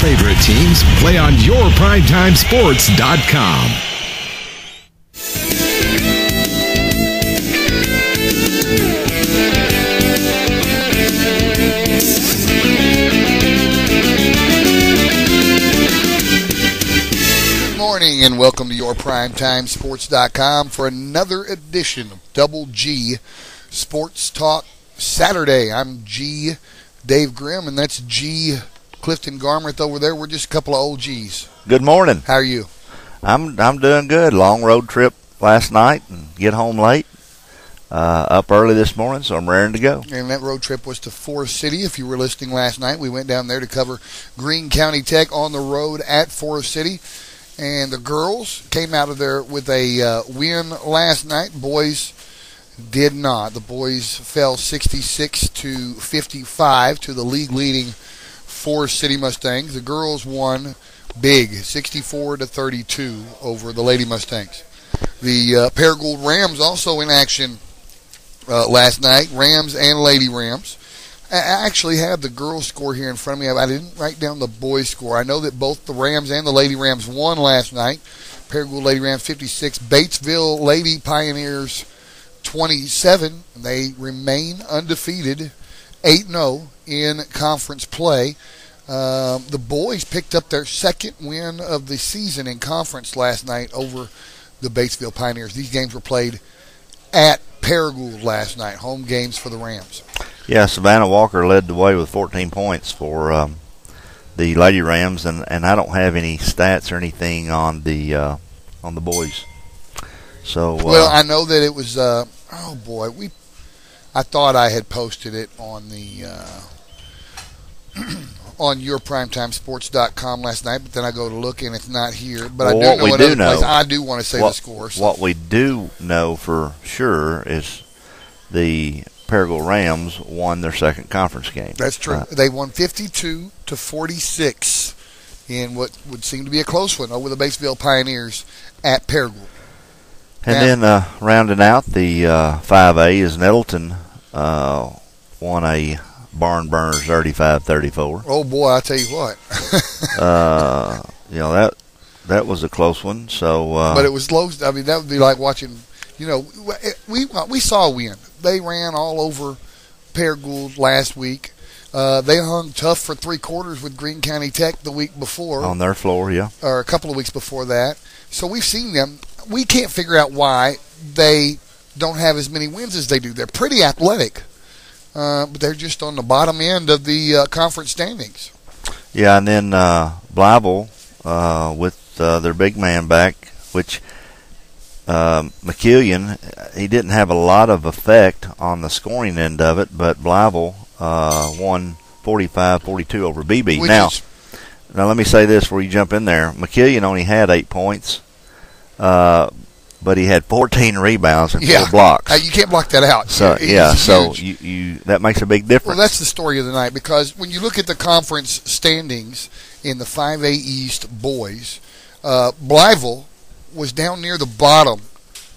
favorite teams play on yourprimetimesports.com. Good morning and welcome to yourprimetimesports.com for another edition of Double G Sports Talk Saturday. I'm G. Dave Grim, and that's G. Clifton Garmrath over there. We're just a couple of old G's. Good morning. How are you? I'm doing good. Long road trip last night and get home late. Up early this morning, so I'm raring to go. And that road trip was to Forrest City. If you were listening last night, we went down there to cover Greene County Tech on the road at Forrest City. And the girls came out of there with a win last night. Boys did not. The boys fell 66-55 to the league-leading Forrest City Mustangs. The girls won big, 64-32 over the Lady Mustangs. The Paragould Rams also in action last night. Rams and Lady Rams. I actually have the girls' score here in front of me. I didn't write down the boys' score. I know that both the Rams and the Lady Rams won last night. Paragould Lady Rams 56, Batesville Lady Pioneers 27. They remain undefeated, 8-0 in conference play. The boys picked up their second win of the season in conference last night over the Batesville Pioneers. These games were played at Paragould last night, home games for the Rams. Yeah, Savannah Walker led the way with 14 points for the Lady Rams, and I don't have any stats or anything on the boys. So well, I know that it was. I thought I had posted it on the on yourprimetimesports.com last night, but then I go to look and it's not here. But well, I do know what other place. I do want to say the scores. What we do know for sure is the Paragould Rams won their second conference game. That's true. They won 52-46 in what would seem to be a close one over the Batesville Pioneers at Paragould. And then rounding out the 5A is Nettleton won a barn burners 35-34. Oh boy, I tell you what. That was a close one. So, but it was close. I mean, that would be like watching. You know, we saw a win. They ran all over Paragould last week. They hung tough for 3 quarters with Greene County Tech the week before. On their floor, yeah. Or a couple of weeks before that. So we've seen them. We can't figure out why they don't have as many wins as they do. They're pretty athletic, but they're just on the bottom end of the conference standings. Yeah, and then Blyville with their big man back, which McKillian, he didn't have a lot of effect on the scoring end of it, but Blyville won 45-42 over BB. Now let me say this before you jump in there. McKillian only had 8 points. But he had 14 rebounds and 4 blocks. You can't block that out. So you that makes a big difference. Well, that's the story of the night, because when you look at the conference standings in the 5A East boys, Blyville was down near the bottom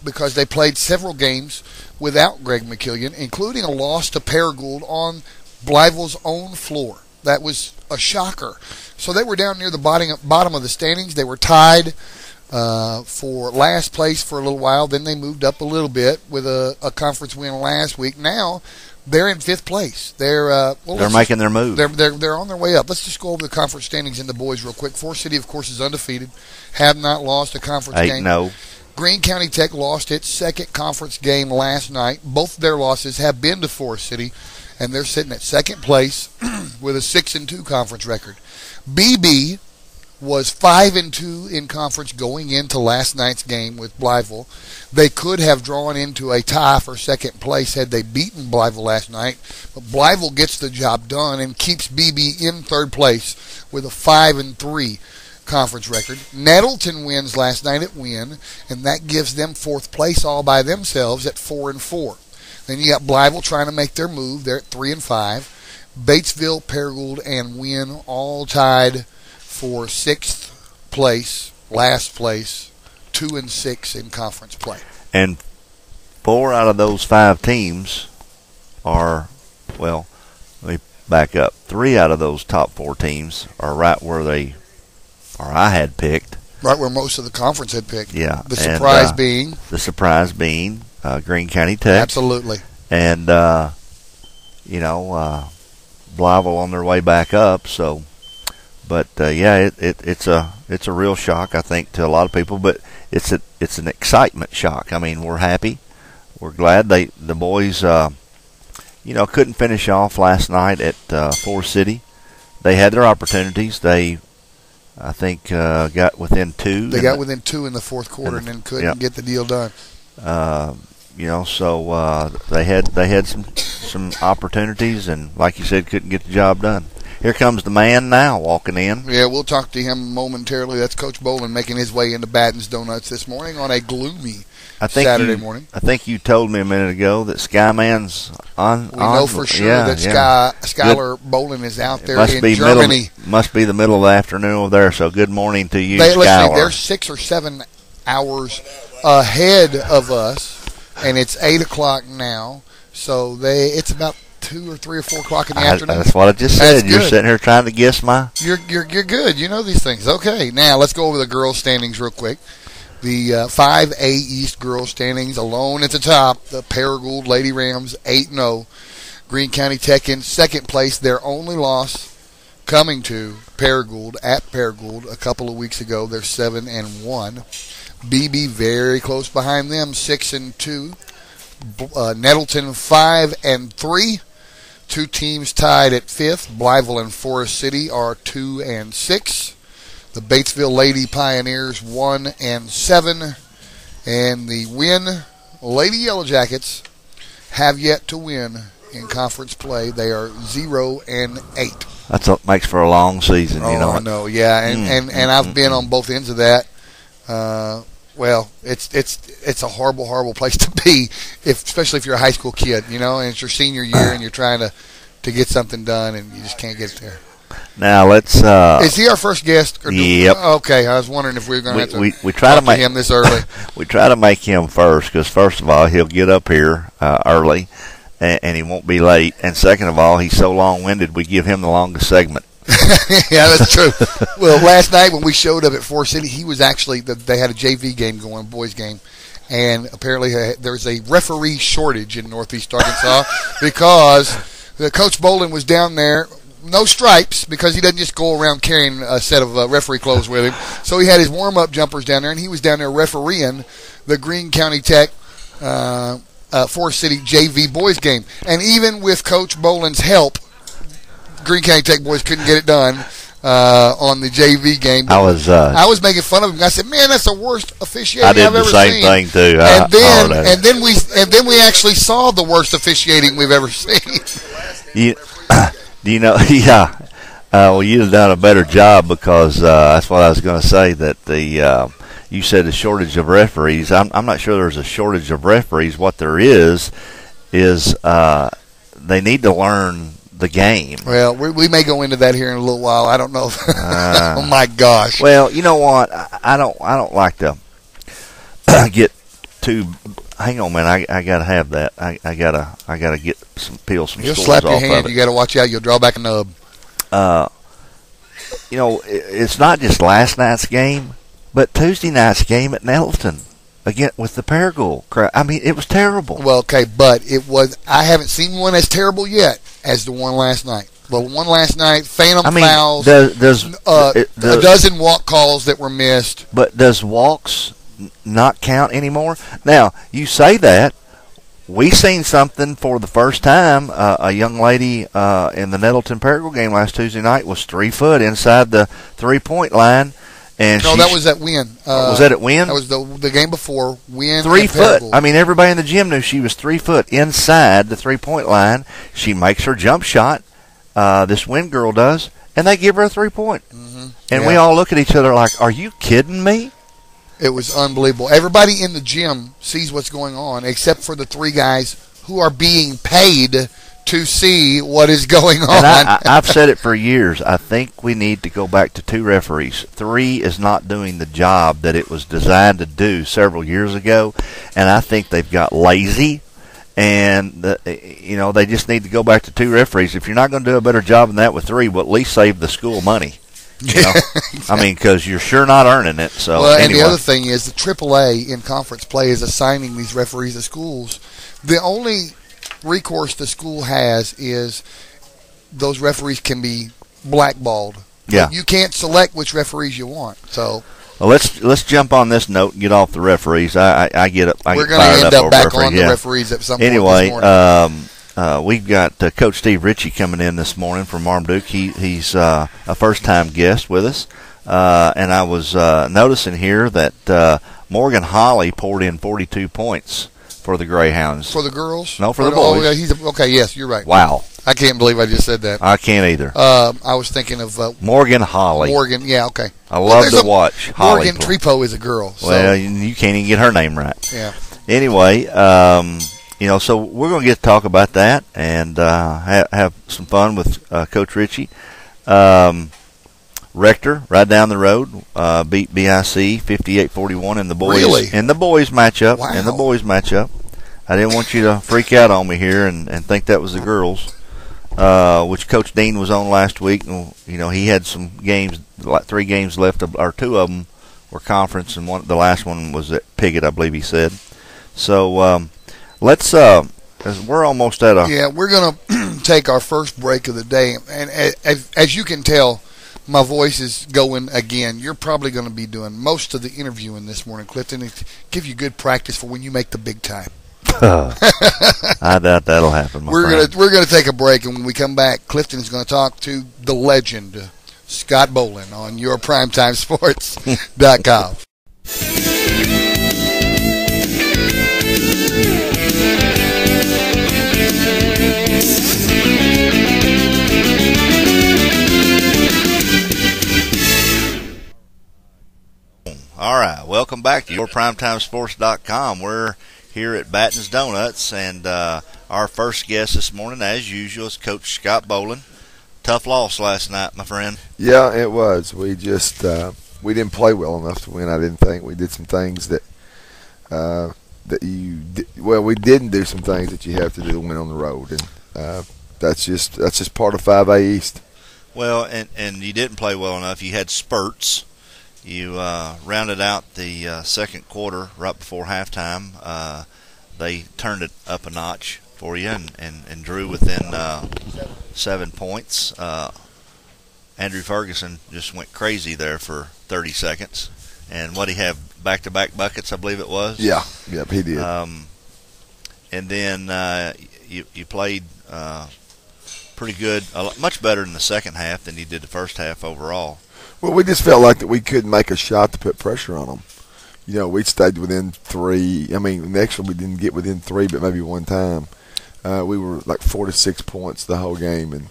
because they played several games without Greg McKillian, including a loss to Paragould on Blyville's own floor. That was a shocker. So they were down near the bottom of the standings. They were tied for last place for a little while. Then they moved up a little bit with a conference win last week. Now they're in 5th place. They're making their move. They're on their way up. Let's just go over the conference standings in the boys real quick. Forrest City, of course, is undefeated. Have not lost a conference game. 8-0. Greene County Tech lost its second conference game last night. Both their losses have been to Forrest City, and they're sitting at 2nd place with a 6-2 conference record. BB was 5-2 in conference going into last night's game with Blyville. They could have drawn into a tie for 2nd place had they beaten Blyville last night, but Blyville gets the job done and keeps BB in 3rd place with a 5-3 conference record. Nettleton wins last night at Wynn, and that gives them 4th place all by themselves at 4-4. Then you got Blyville trying to make their move. They're at 3-5. Batesville, Paragould, and Wynn all tied for 6th place, last place, 2-6 in conference play. And 4 out of those 5 teams are, well, let back up. 3 out of those top 4 teams are right where I had picked. Right where most of the conference had picked. Yeah. The surprise being? The surprise being Greene County Tech. Absolutely. And, Blytheville on their way back up. So, but, it's a real shock, I think, to a lot of people. But it's an excitement shock. I mean, we're happy. We're glad the boys, couldn't finish off last night at Forrest City. They had their opportunities. They, I think, got within 2. They got within 2 in the fourth quarter and then couldn't get the deal done. So they had some opportunities, and like you said, couldn't get the job done. Here comes the man now walking in. Yeah, we'll talk to him momentarily. That's Coach Bowlin making his way into Batten's Donuts this morning on a gloomy Saturday morning. I think you told me a minute ago that Skyman's on. We know for sure that Skylar Bowlin is out there in Germany. Must be the middle of the afternoon over there, so good morning to you, Skylar. They're 6 or 7 hours ahead of us, and it's 8 o'clock now, so it's about 2 or 3 or 4 o'clock in the afternoon. That's what I just said. You're sitting here trying to guess my... You're good. You know these things. Okay, now let's go over the girls' standings real quick. The 5A East girls' standings alone at the top. The Paragould Lady Rams 8-0. Greene County Tech in second place. Their only loss coming to Paragould at Paragould a couple of weeks ago. They're 7-1. BB very close behind them, 6-2. Nettleton 5-3. 2 teams tied at 5th. Blytheville and Forrest City are 2-6. The Batesville Lady Pioneers 1-7. And the Wynn Lady Yellow Jackets have yet to win in conference play. They are 0-8. That makes for a long season, you know. I know, yeah. And I've been on both ends of that. Well, it's a horrible, horrible place to be, especially if you're a high school kid, and it's your senior year and you're trying to get something done and you just can't get there. Now let's. Is he our first guest? Yep. Okay, I was wondering if we were going to have to we try to make him this early. We try to make him first because first of all he'll get up here early and he won't be late, and second of all he's so long-winded we give him the longest segment. Yeah, that's true. Well, last night when we showed up at Forrest City, he was actually they had a JV game going, boys game, and apparently there's a referee shortage in Northeast Arkansas because the Coach Bowlin was down there. No stripes because he doesn't just go around carrying a set of referee clothes with him. So he had his warm-up jumpers down there, and he was down there refereeing the Greene County Tech Forrest City JV boys game. And even with Coach Bowlin's help, Greene County Tech boys couldn't get it done on the JV game. I was making fun of him. I said, "Man, that's the worst officiating I've ever seen." I did the same thing too. And then we actually saw the worst officiating we've ever seen. Do you know? Yeah. Well, you'd have done a better job because that's what I was going to say. That you said a shortage of referees. I'm not sure there's a shortage of referees. What there is they need to learn the game. Well, we may go into that here in a little while. I don't know. Oh my gosh. Well, you know what? I don't like to get too. Hang on, man. I gotta have that. I gotta get peel some. You'll scores slap your off hand. of it. You gotta watch out. You'll draw back a nub. It's not just last night's game, but Tuesday night's game at Nettleton again with the Paragould crowd. I mean, it was terrible. Well, okay, but it was. I haven't seen one as terrible yet as the one last night. The one last night, phantom fouls. Does a dozen walk calls that were missed. But does walks not count anymore? Now, you say that. We seen something for the first time. A young lady in the Nettleton Paragould game last Tuesday night was 3 foot inside the 3-point line. And that was at Wynn. Was that at Wynn? That was the game before Wynn. 3 foot. I mean, everybody in the gym knew she was 3 foot inside the 3-point line. She makes her jump shot. This Wynn girl does, and they give her a 3-point. Mm-hmm. And we all look at each other like, "Are you kidding me?" It was unbelievable. Everybody in the gym sees what's going on, except for the 3 guys who are being paid to see what is going on. And I've said it for years. I think we need to go back to 2 referees. 3 is not doing the job that it was designed to do several years ago, and I think they've got lazy. And they just need to go back to 2 referees. If you're not going to do a better job than that with 3, well, at least save the school money. I mean, because you're sure not earning it. So well, anyway. And the other thing is the AAA in conference play is assigning these referees to schools. The only recourse the school has is those referees can be blackballed. Yeah, you can't select which referees you want. So. Well, let's jump on this note and get off the referees. I get it. We're going to end up back on the referees at some point this morning. We've got Coach Steve Richey coming in this morning from Marmaduke. He's a first-time guest with us, and I was noticing here that Morgan Holly poured in 42 points for the Greyhounds. For the girls? No, for the boys. Oh, yeah, okay, yes, you're right. Wow. I can't believe I just said that. I can't either. I was thinking of Morgan Holly. Morgan, yeah, okay. I love to watch Holly. Morgan Trepo is a girl. So. Well, you can't even get her name right. Yeah. Anyway, so we're going to get to talk about that and have some fun with Coach Richey. Rector, right down the road, beat BIC 58-41 in the boys. Really? In the boys matchup. Wow. In the boys matchup. I didn't want you to freak out on me here and think that was the girls, which Coach Dean was on last week. And, he had some games, like 3 games left, or 2 of them were conference, and the last one was at Piggott, I believe he said. So let's. We're almost at a. Yeah, we're going to take our first break of the day, and as you can tell, my voice is going again. You're probably going to be doing most of the interviewing this morning, Clifton, to give you good practice for when you make the big time. I doubt that'll happen. We're gonna take a break, and when we come back, Clifton is going to talk to the legend Scott Bowlin on your PrimetimeSports.com. All right, welcome back to your PrimetimeSports.com. We're here at Batten's Donuts, and our first guest this morning, as usual, is Coach Scott Bowlin. Tough loss last night, my friend. Yeah, it was. We just we didn't play well enough to win. I didn't think we did some things that we didn't do some things that you have to do to win on the road, and that's just part of 5A East. Well, and you didn't play well enough. You had spurts. You rounded out the second quarter right before halftime. They turned it up a notch for you and drew within 7 points. Andrew Ferguson just went crazy there for 30 seconds. And what, he have back-to-back buckets, I believe it was? Yeah, yep, he did. And then you played pretty good, much better in the second half than you did the first half overall. Well, we just felt like that we couldn't make a shot to put pressure on them. We stayed within 3. I mean, actually we didn't get within 3, but maybe one time. We were like 4 to 6 points the whole game, and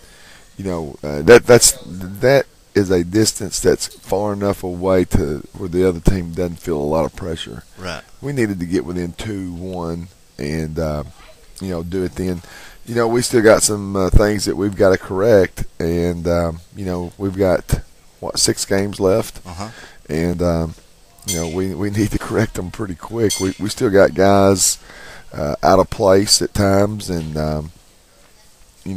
that is a distance that's far enough away to where the other team doesn't feel a lot of pressure. Right. We needed to get within 2, 1, and do it then. We still got some things that we've got to correct, and we've got 6 games left, and we need to correct them pretty quick. We still got guys out of place at times, and we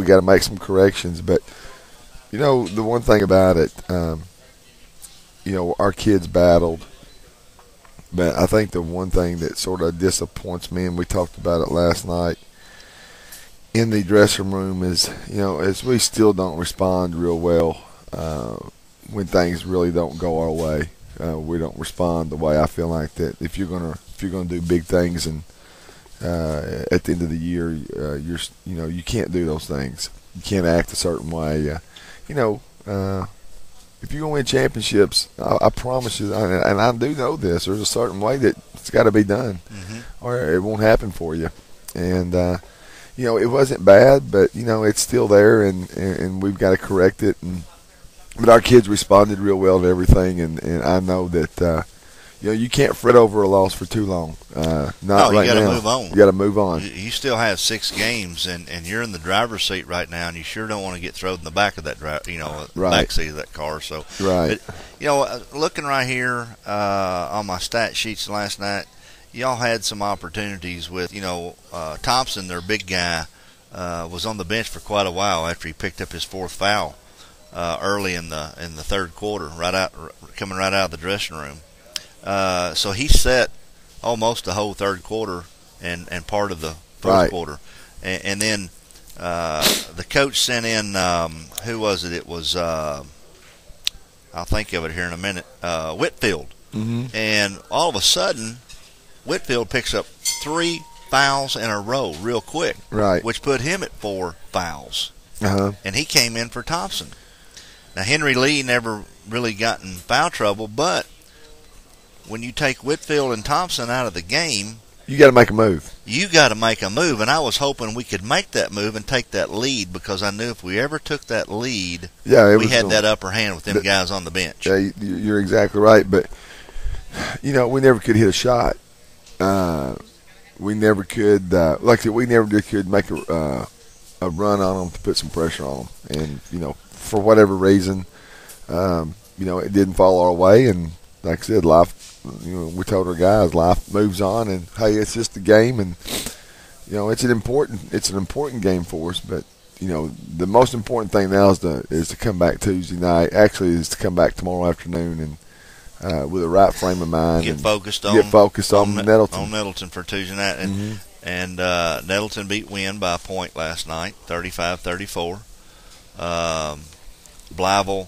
got to make some corrections. But the one thing about it, our kids battled. But I think the one thing that sort of disappoints me, and we talked about it last night in the dressing room, is as we still don't respond real well when things really don't go our way. We don't respond the way I feel like that. If you're gonna do big things, and at the end of the year, you can't do those things. You can't act a certain way. If you're going to win championships, I promise you, and I do know this, there's a certain way that it's got to be done, or it won't happen for you. And, it wasn't bad, but, it's still there, and we've got to correct it. But our kids responded real well to everything, and I know that, you can't fret over a loss for too long. Not right now. You got to move on. You got to move on. You still have 6 games, and you're in the driver's seat right now, and you sure don't want to get thrown in the back of that back seat of that car. So, right. But, looking right here on my stat sheets last night, y'all had some opportunities with, Thompson, their big guy, was on the bench for quite a while after he picked up his fourth foul early in the third quarter, coming right out of the dressing room. So he set almost the whole third quarter and part of the fourth quarter, and then the coach sent in who was it? It was I'll think of it here in a minute. Whitfield, and all of a sudden, Whitfield picks up 3 fouls in a row real quick, which put him at 4 fouls, and he came in for Thompson. Now Henry Lee never really got in foul trouble, but when you take Whitfield and Thompson out of the game, you got to make a move. You got to make a move, and I was hoping we could make that move and take that lead, because I knew if we ever took that lead, we had that upper hand with them guys on the bench. Yeah, you're exactly right, but we never could hit a shot. We never could, like I said, we never could make a run on them to put some pressure on them, and for whatever reason, it didn't fall our way, and like I said, life. We told our guys life moves on, and hey, it's just a game, and it's an important game for us. But the most important thing now is to come back Tuesday night. Actually, is to come back tomorrow afternoon and with the right frame of mind, get focused on Nettleton. On Nettleton for Tuesday night, and Nettleton beat Wynn by a point last night, 35-34. Blyville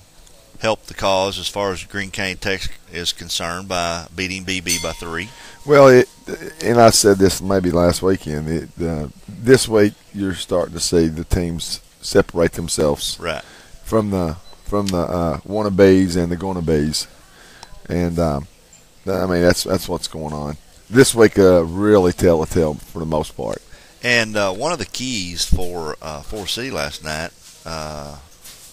helped the cause as far as Greene County Tech is concerned by beating BB by 3. Well, and I said this maybe last weekend. This week you're starting to see the teams separate themselves from the wannabes and the gonna-bes, and that's what's going on. This week really tell the tale for the most part. And one of the keys for Forrest City last night.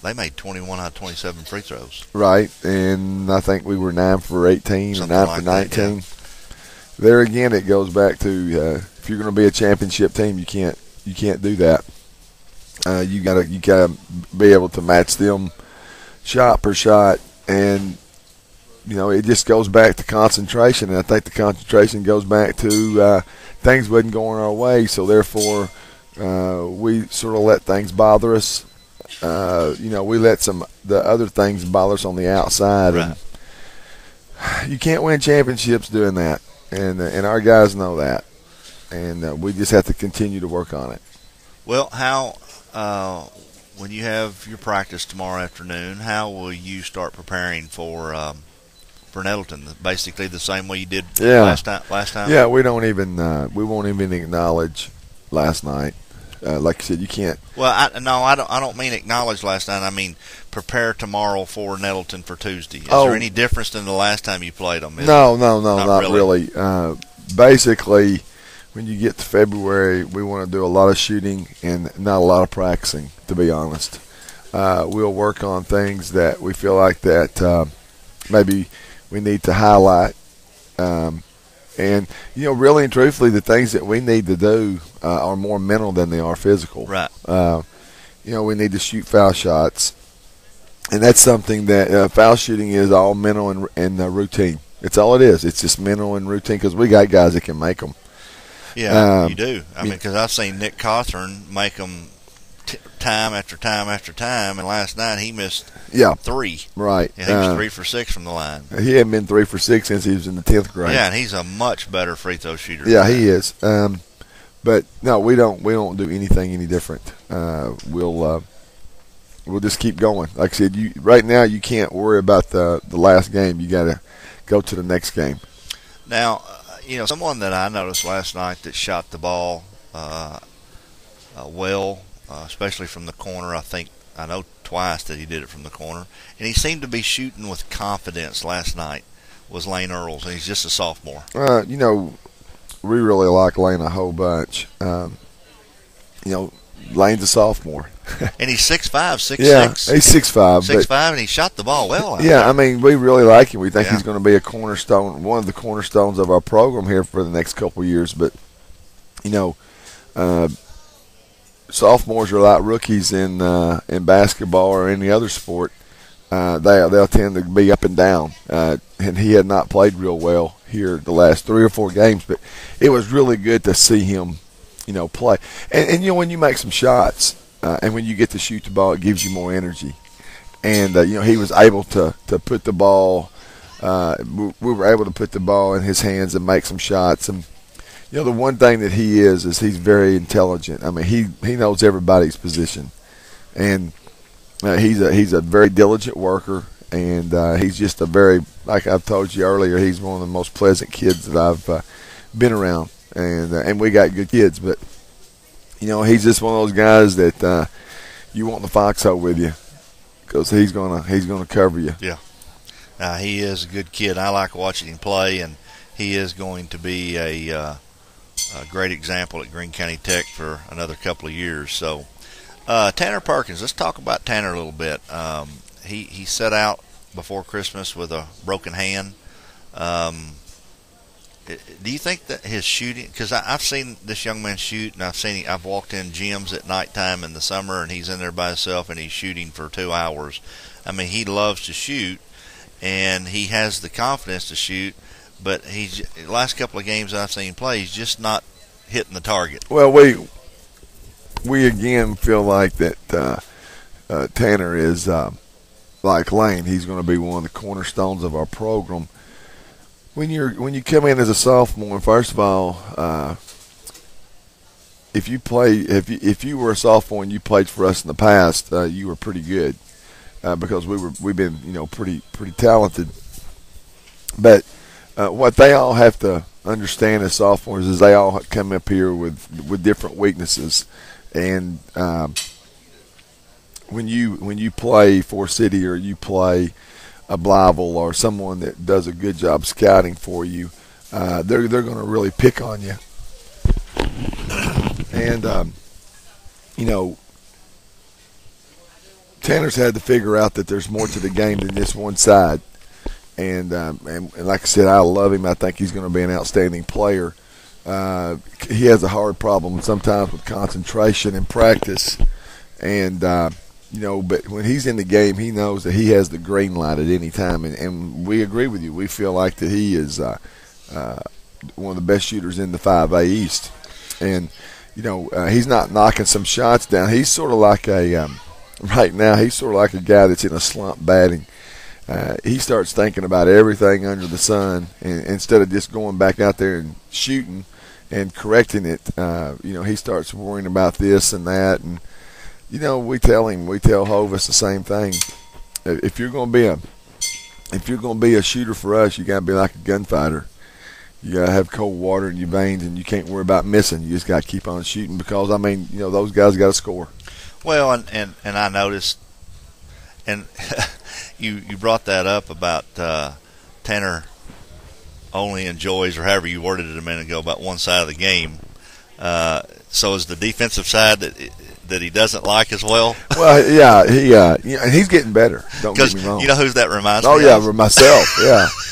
They made 21 out of 27 free throws. Right, and I think we were 9 for 18 Something or 9 like for 19. That, There again, it goes back to if you're going to be a championship team, you can't do that. You gotta be able to match them shot per shot, and it just goes back to concentration. And I think the concentration goes back to things wasn't going our way, so therefore we sort of let things bother us. We let the other things bother us on the outside, and you can't win championships doing that, and our guys know that, and we just have to continue to work on it. Well, how when you have your practice tomorrow afternoon, how will you start preparing for Nettleton? Basically the same way you did last time. Yeah, we won't even acknowledge last night. Like I said, you can't. Well, I don't mean acknowledge last night. I mean prepare tomorrow for Nettleton for Tuesday. Is there any difference than the last time you played them? No, not really. Basically, when you get to February, we want to do a lot of shooting and not a lot of practicing, to be honest. We'll work on things that we feel like that maybe we need to highlight. And, really and truthfully, the things that we need to do are more mental than they are physical. Right. We need to shoot foul shots. And that's something that foul shooting is all mental and routine. It's all it is. It's just mental and routine because we got guys that can make them. Yeah, you do. I mean, because I've seen Nick Cawthorn make them time after time after time, and last night he missed 3. Right. And he was 3 for 6 from the line. He hadn't been 3 for 6 since he was in the 10th grade. Yeah, and he's a much better free throw shooter. Yeah, he is. But no, we don't do anything any different. We'll just keep going. Like I said, right now you can't worry about the last game. You got to go to the next game. Now, someone that I noticed last night that shot the ball well, especially from the corner. I know twice that he did it from the corner, and he seemed to be shooting with confidence last night. Was Lane Earls, and he's just a sophomore. We really like Lane a whole bunch. Lane's a sophomore. And he's 6'5", 6'6". Yeah, he's 6'5". 6'5", and he shot the ball well. I mean, we really like him. We think he's going to be a cornerstone, one of the cornerstones of our program here for the next couple of years. But, sophomores are like rookies in basketball or any other sport. They'll tend to be up and down. And he had not played real well here the last 3 or 4 games, but it was really good to see him, play. And when you make some shots and when you get to shoot the ball, it gives you more energy. And, he was able to put the ball we were able to put the ball in his hands and make some shots. And, the one thing that he is he's very intelligent. I mean, he knows everybody's position. And he's a very diligent worker. And he's just like I've told you earlier, he's one of the most pleasant kids that I've been around. And we got good kids. But, he's just one of those guys that you want in the foxhole with you because he's gonna cover you. Yeah. He is a good kid. I like watching him play, and he is going to be a great example at Greene County Tech for another couple of years. So, Tanner Perkins, let's talk about Tanner a little bit. He set out before Christmas with a broken hand. Do you think that his shooting, because I've seen this young man shoot, and I've walked in gyms at nighttime in the summer, and he's in there by himself, and he's shooting for 2 hours. I mean, he loves to shoot, and he has the confidence to shoot, but the last couple of games I've seen him play, he's just not hitting the target. Well, we again feel like that Tanner is like Lane. He's going to be one of the cornerstones of our program. When you come in as a sophomore, first of all, if you were a sophomore and you played for us in the past, you were pretty good because we've been pretty talented. But what they all have to understand as sophomores is they all come up here with different weaknesses, and when you play Forrest City or you play a Blyville or someone that does a good job scouting for you, they're going to really pick on you. And Tanner's had to figure out that there's more to the game than this one side. And like I said, I love him. I think he's going to be an outstanding player. He has a hard problem sometimes with concentration and practice, and but when he's in the game, he knows that he has the green light at any time, and we agree with you. We feel like that he is one of the best shooters in the 5A East, and he's not knocking some shots down. He's sort of like right now he's sort of like a guy that's in a slump batting. He starts thinking about everything under the sun, and instead of just going back out there and shooting and correcting it, he starts worrying about this and that. And we tell Hovis the same thing. If you're going to be a shooter for us, you got to be like a gunfighter. You got to have cold water in your veins, and you can't worry about missing. You just got to keep on shooting because those guys got to score. Well, and I noticed, and you brought that up about Tanner only enjoys, or however you worded it a minute ago, about one side of the game. So is the defensive side that he doesn't like as well? Well, yeah, and he's getting better. Don't get me wrong. You know who that reminds me of? Oh, yeah, myself,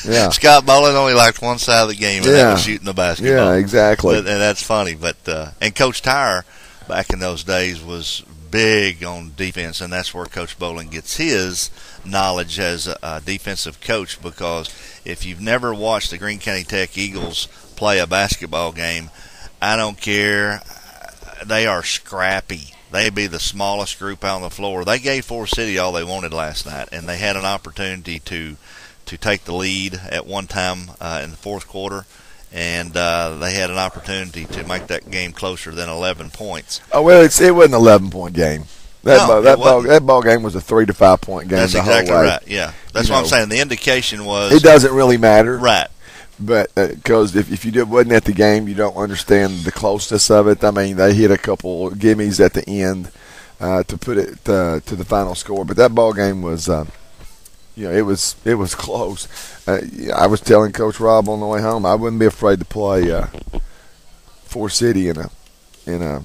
yeah. Scott Bowlin only liked one side of the game, and that was shooting the basketball. Yeah, exactly. And that's funny. But and Coach Tyre, back in those days, was big on defense, and that's where Coach Bowlin gets his knowledge as a defensive coach, because if you've never watched the Greene County Tech Eagles play a basketball game, I don't care. They are scrappy. They be the smallest group out on the floor. They gave Forrest City all they wanted last night, and they had an opportunity to take the lead at one time in the fourth quarter, and they had an opportunity to make that game closer than 11 points. Oh, well, it wasn't an 11-point game. That ball game was a 3 to 5 point game. That's the exactly whole way. right. Yeah, that's what I'm saying. The indication was it doesn't really matter, right? But because if you wasn't at the game, you don't understand the closeness of it. I mean, they hit a couple gimmies at the end to put it to the final score. But that ball game was, it was close. I was telling Coach Rob on the way home, I wouldn't be afraid to play Forrest City in a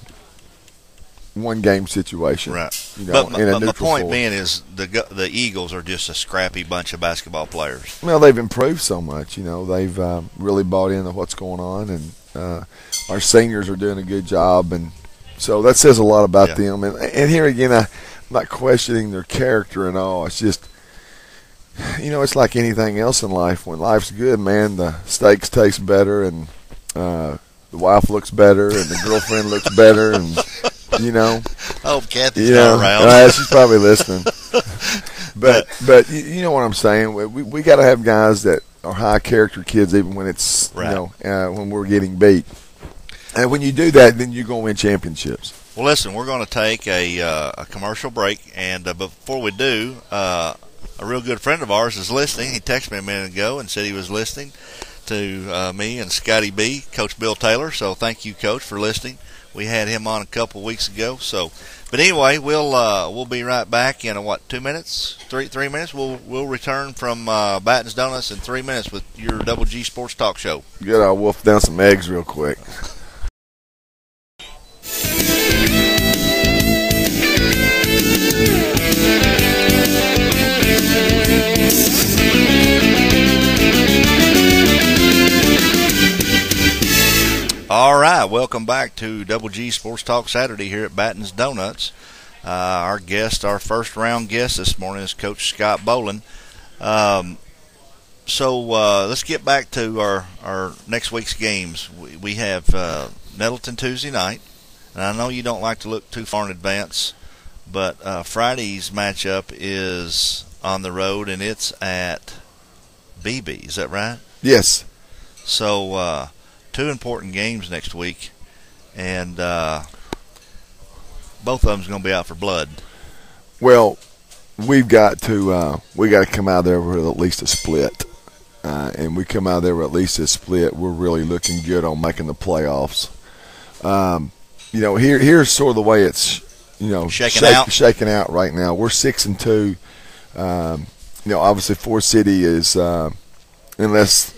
one-game situation. Right. But my point being is the Eagles are just a scrappy bunch of basketball players. Well, they've improved so much. They've really bought into what's going on, and our seniors are doing a good job, and so that says a lot about them. And here again, I'm not questioning their character and all. It's just it's like anything else in life. When life's good, man, the steaks taste better, and the wife looks better, and the girlfriend looks better, and Oh, Kathy's not around. She's probably listening. But you know what I'm saying. We got to have guys that are high character kids, even when it's right. When we're getting beat. And when you do that, then you're going to win championships. Well, listen, we're going to take a commercial break, and before we do, a real good friend of ours is listening. He texted me a minute ago and said he was listening to me and Scotty B, Coach Bill Taylor. So thank you, Coach, for listening. We had him on a couple weeks ago. But anyway, we'll be right back in 2 minutes, three minutes. We'll return from Batten's Donuts in 3 minutes with your Double G Sports Talk Show. Good. I'll wolf down some eggs real quick. All right, welcome back to Double G Sports Talk Saturday here at Batten's Donuts. Our first round guest this morning is Coach Scott Bowlin. So let's get back to our next week's games. We have Nettleton Tuesday night, and I know you don't like to look too far in advance, but Friday's matchup is on the road, and it's at BB. Is that right? Yes. So two important games next week, and both of them's going to be out for blood. Well, we got to come out there with at least a split, and we come out there with at least a split. We're really looking good on making the playoffs. Here's sort of the way it's shaking out right now. We're 6-2. Obviously Forrest City is unless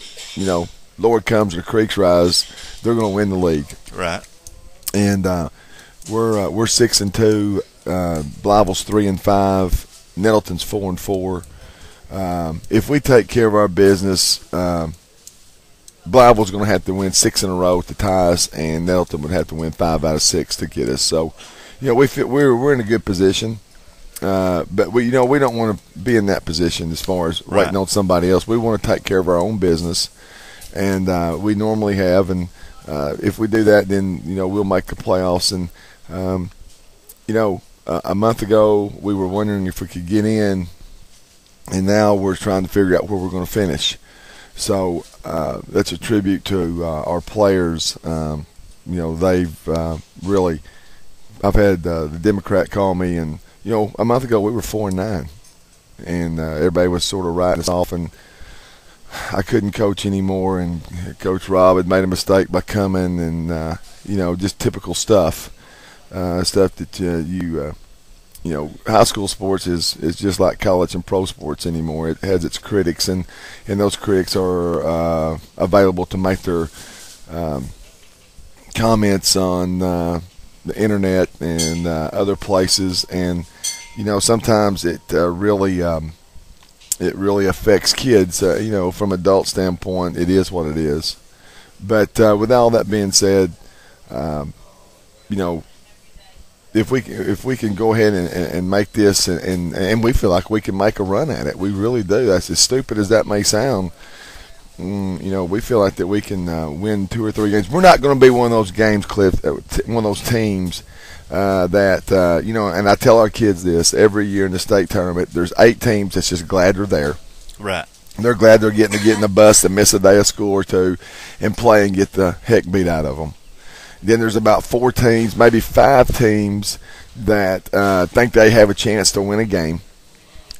Lord comes or the creeks rise, they're going to win the league. Right. And we're 6-2. Blyville's 3-5. Nettleton's 4-4. If we take care of our business, Blyville's going to have to win 6 in a row to tie us, and Nettleton would have to win 5 out of 6 to get us. So, we're in a good position. But we don't want to be in that position as far as waiting on somebody else. We want to take care of our own business. And we normally have, and if we do that, then we'll make the playoffs. And a month ago we were wondering if we could get in, and now we're trying to figure out where we're going to finish. So that's a tribute to our players. They've really. I've had the Democrat call me, and a month ago we were 4-9, and everybody was sort of writing us off, and I couldn't coach anymore, and Coach Rob had made a mistake by coming, and just typical stuff that high school sports is just like college and pro sports anymore. It has its critics, and those critics are available to make their comments on the internet and other places, and sometimes it really affects kids. From adult standpoint, it is what it is. But with all that being said, if we can go ahead and make this, and we feel like we can make a run at it, we really do. That's as stupid as that may sound. We feel like that we can win 2 or 3 games. We're not going to be one of those games, Cliff, one of those teams that and I tell our kids this every year in the state tournament. There's 8 teams that's just glad they're there. Right. They're glad they're getting to get in the bus and miss a day of school or 2 and play and get the heck beat out of them. Then there's about 4 teams, maybe 5 teams that think they have a chance to win a game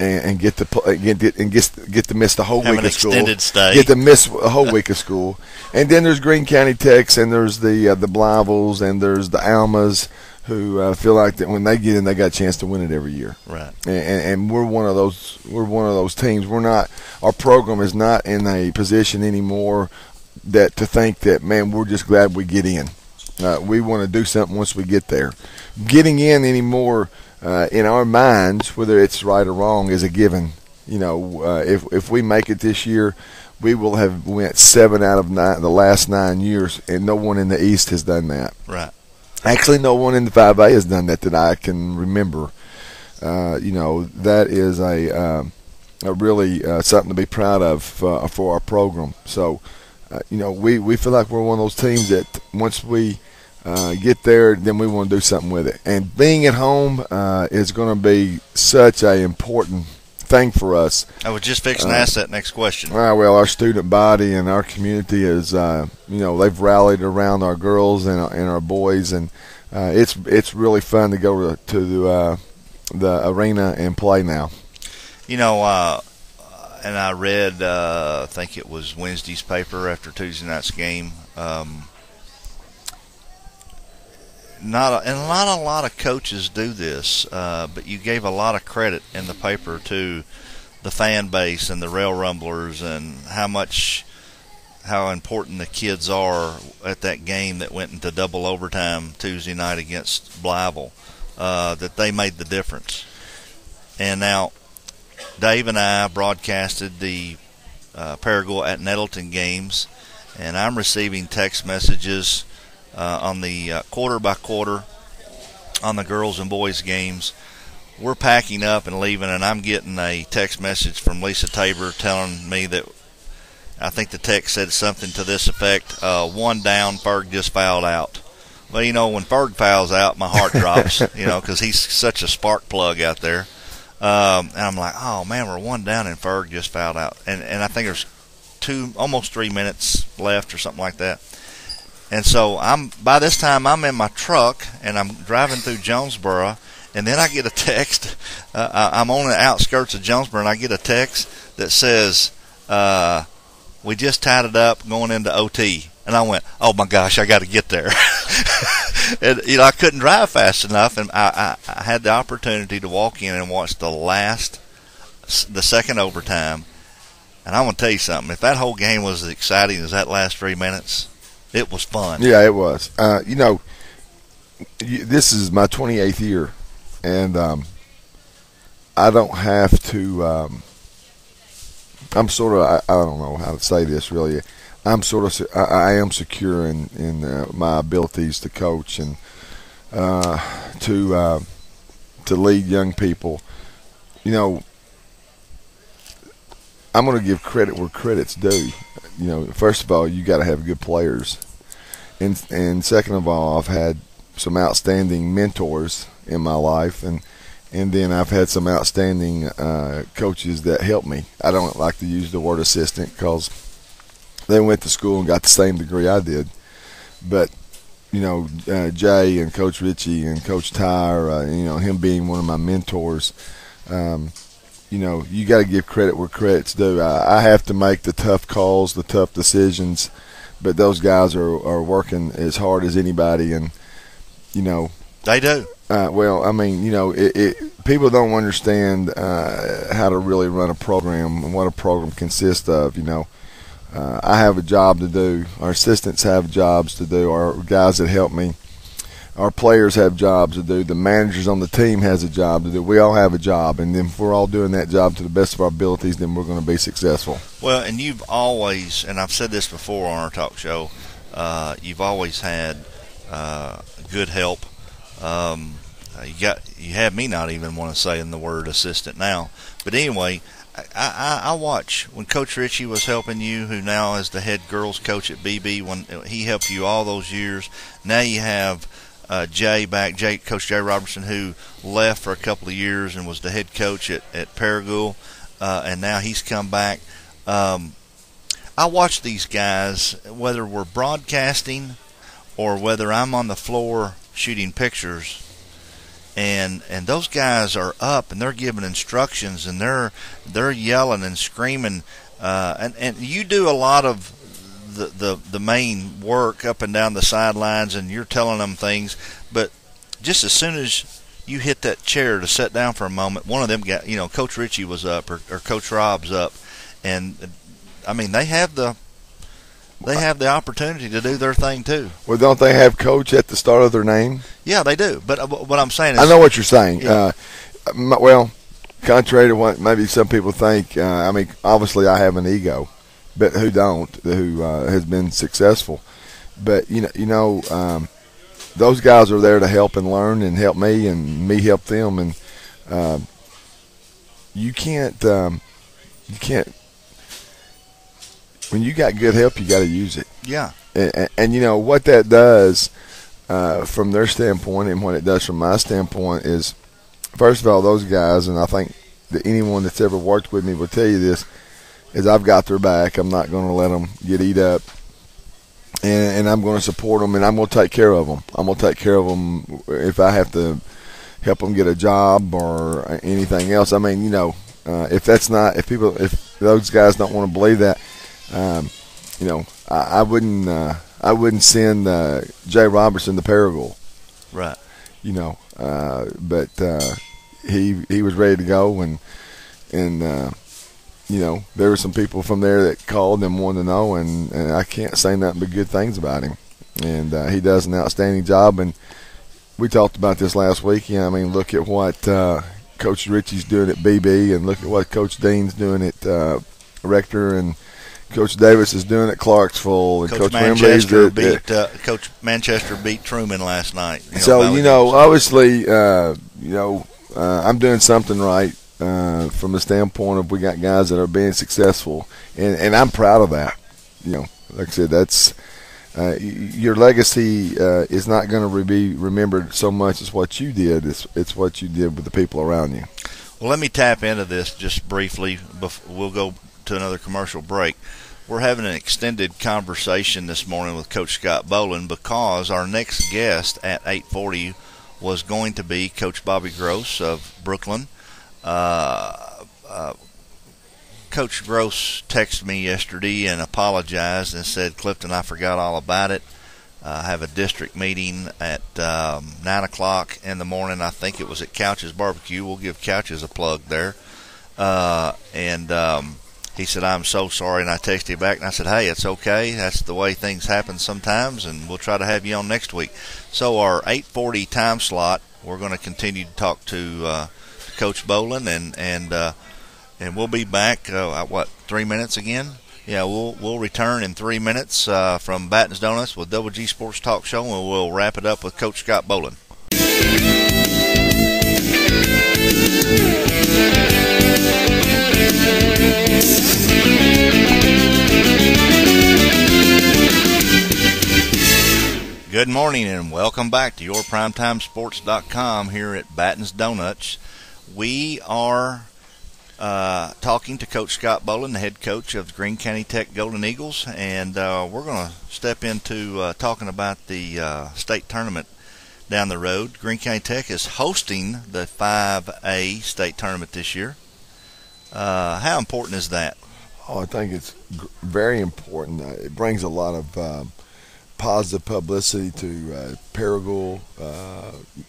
and get to miss the whole week of school. Stay. Get to miss a whole week of school. And then there's Greene County Techs, and there's the Blyvilles, and there's the Almas, who feel like that when they get in, they got a chance to win it every year. Right. And we're one of those. We're one of those teams. We're not. Our program is not in a position anymore to think that, man, we're just glad we get in. We want to do something once we get there. Getting in anymore in our minds, whether it's right or wrong, is a given. If we make it this year, we will have went 7 out of 9 the last 9 years, and no one in the East has done that. Right. Actually, no one in the 5A has done that I can remember. That is really something to be proud of for our program. So, we feel like we're one of those teams that once we get there, then we want to do something with it. And being at home is going to be such an important thing for us. I was just fixing to ask that next question. Well, our student body and our community is, they've rallied around our girls and our boys, and it's really fun to go to the arena and play now. And I read, I think it was Wednesday's paper after Tuesday night's game. Not a lot of coaches do this, but you gave a lot of credit in the paper to the fan base and the Rail Rumblers and how important the kids are at that game that went into double overtime Tuesday night against Blytheville, that they made the difference. And now Dave and I broadcasted the Paragould at Nettleton games, and I'm receiving text messages on the quarter by quarter on the girls and boys games. We're packing up and leaving, and I'm getting a text message from Lisa Tabor telling me that, I think the text said something to this effect, 1 down, Ferg just fouled out. Well, when Ferg fouls out, my heart drops, because he's such a spark plug out there. And I'm like, oh, man, we're 1 down and Ferg just fouled out. And I think there's almost 3 minutes left or something like that. And so by this time I'm in my truck and I'm driving through Jonesboro, and then I get a text. I'm on the outskirts of Jonesboro, and I get a text that says, we just tied it up going into OT. And I went, oh my gosh, I got to get there. And I couldn't drive fast enough, and I had the opportunity to walk in and watch the second overtime. And I want to tell you something. If that whole game was as exciting as that last 3 minutes, it was fun. Yeah, it was. This is my 28th year, and I don't have to. I'm sort of. I don't know how to say this really. I am secure in my abilities to coach and to lead young people. I'm going to give credit where credit's due. First of all, you got to have good players, and second of all, I've had some outstanding mentors in my life, and then I've had some outstanding coaches that helped me. I don't like to use the word assistant because they went to school and got the same degree I did, but Jay and Coach Richey and Coach Tyre, him being one of my mentors. You got to give credit where credit's due. I have to make the tough calls, the tough decisions, but those guys are working as hard as anybody, and they do. People don't understand how to really run a program and what a program consists of. I have a job to do. Our assistants have jobs to do. Our guys that help me. Our players have jobs to do. The managers on the team has a job to do. We all have a job, and then if we're all doing that job to the best of our abilities, then we're going to be successful. Well, and you've always, and I've said this before on our talk show, you've always had good help. You have me not even want to say in the word assistant now, but anyway. I watch when Coach Richey was helping you, who now is the head girls coach at BB, when he helped you all those years. Now you have Coach Jay Robertson, who left for a couple of years and was the head coach at Paragould, and now he's come back. I watch these guys, whether we're broadcasting or whether I'm on the floor shooting pictures. And those guys are up and they're giving instructions and they're yelling and screaming, and you do a lot of the main work up and down the sidelines, and you're telling them things. But just as soon as you hit that chair to sit down for a moment, one of them got, Coach Richey was up or Coach Rob's up, and they have the opportunity to do their thing too. Well, don't they have coach at the start of their name? Yeah, they do. But what I'm saying is, I know what you're saying. Yeah. Contrary to what maybe some people think, obviously I have an ego, but who don't? Who has been successful? But those guys are there to help and learn and help me, and me help them. And you can't you can't. When you got good help, you got to use it. Yeah. And you know what that does from their standpoint, and what it does from my standpoint is, first of all, those guys, and I think that anyone that's ever worked with me will tell you this, is I've got their back. I'm not going to let them get eat up, and I'm going to support them, and I'm going to take care of them. I'm going to take care of them if I have to help them get a job or anything else. I mean, you know, if those guys don't want to believe that, you know, I wouldn't send Jay Robertson to Paragould. Right. You know, but he was ready to go, and you know, there were some people from there that called and wanted to know, and I can't say nothing but good things about him. And he does an outstanding job. And we talked about this last week. Yeah, I mean, look at what Coach Richey's doing at BB, and look at what Coach Dean's doing at Rector, and Coach Davis is doing at Clarksville, and Coach Manchester Coach Manchester beat Truman last night. So you know, obviously, you know, I'm doing something right from the standpoint of we got guys that are being successful, and I'm proud of that. You know, like I said, that's your legacy is not going to be remembered so much as what you did. It's what you did with the people around you. Well, let me tap into this just briefly. We'll go to another commercial break. We're having an extended conversation this morning with Coach Scott Bowlin because our next guest at 8:40 was going to be Coach Bobby Gross of Brooklyn. Coach Gross texted me yesterday and apologized and said, Clifton, I forgot all about it. I have a district meeting at 9 o'clock in the morning. I think it was at Couch's Barbecue. We'll give Couch's a plug there. He said, I'm so sorry, and I texted him back, and I said, hey, it's okay. That's the way things happen sometimes, and we'll try to have you on next week. So our 8:40 time slot, we're going to continue to talk to Coach Bowlin, and we'll be back, 3 minutes again? Yeah, we'll return in 3 minutes from Batten's Donuts with Double G Sports Talk Show, and we'll wrap it up with Coach Scott Bowlin. Good morning and welcome back to yourprimetimesports.com here at Batten's Donuts. We are talking to Coach Scott Bowlin, the head coach of the Greene County Tech Golden Eagles, and we're going to step into talking about the state tournament down the road. Greene County Tech is hosting the 5A state tournament this year. How important is that? Oh, I think it's very important. It brings a lot of positive publicity to Paragould.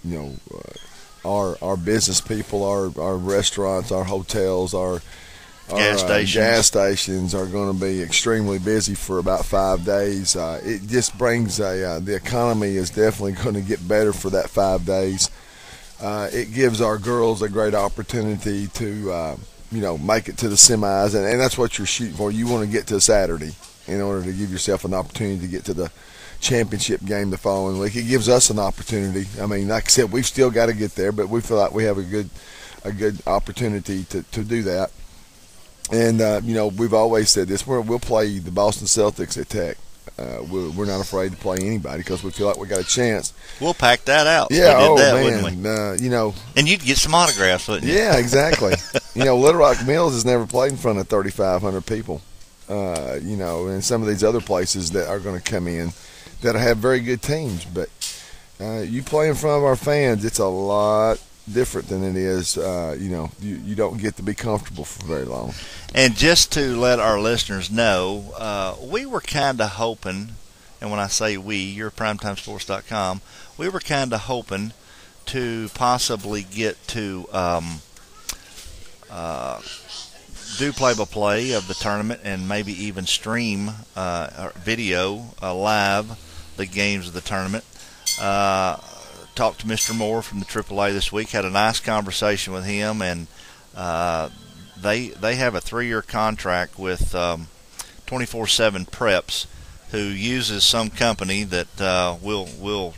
You know, our business people, our restaurants, our hotels, our gas stations are going to be extremely busy for about 5 days. It just brings the economy is definitely going to get better for that 5 days. It gives our girls a great opportunity to you know, make it to the semis, and that's what you're shooting for. You want to get to Saturday in order to give yourself an opportunity to get to the championship game the following week. It gives us an opportunity. I mean, like I said, we've still got to get there, but we feel like we have a good opportunity to do that. And you know, we've always said this: we'll play the Boston Celtics at Tech. We're not afraid to play anybody because we feel like we got a chance. We'll pack that out. Yeah, we did that, man. Wouldn't we? You know, and you'd get some autographs, wouldn't you? Yeah, exactly. You know, Little Rock Mills has never played in front of 3,500 people. You know, and some of these other places that are going to come in that have very good teams. But you play in front of our fans, it's a lot different than it is. You know, you don't get to be comfortable for very long. And just to let our listeners know, we were kind of hoping, and when I say we, you're primetimesports.com, we were kind of hoping to possibly get to do play-by-play of the tournament and maybe even stream video live the games of the tournament. Talked to Mr. Moore from the AAA this week, had a nice conversation with him, and they have a 3-year contract with 24/7 Preps, who uses some company that we'll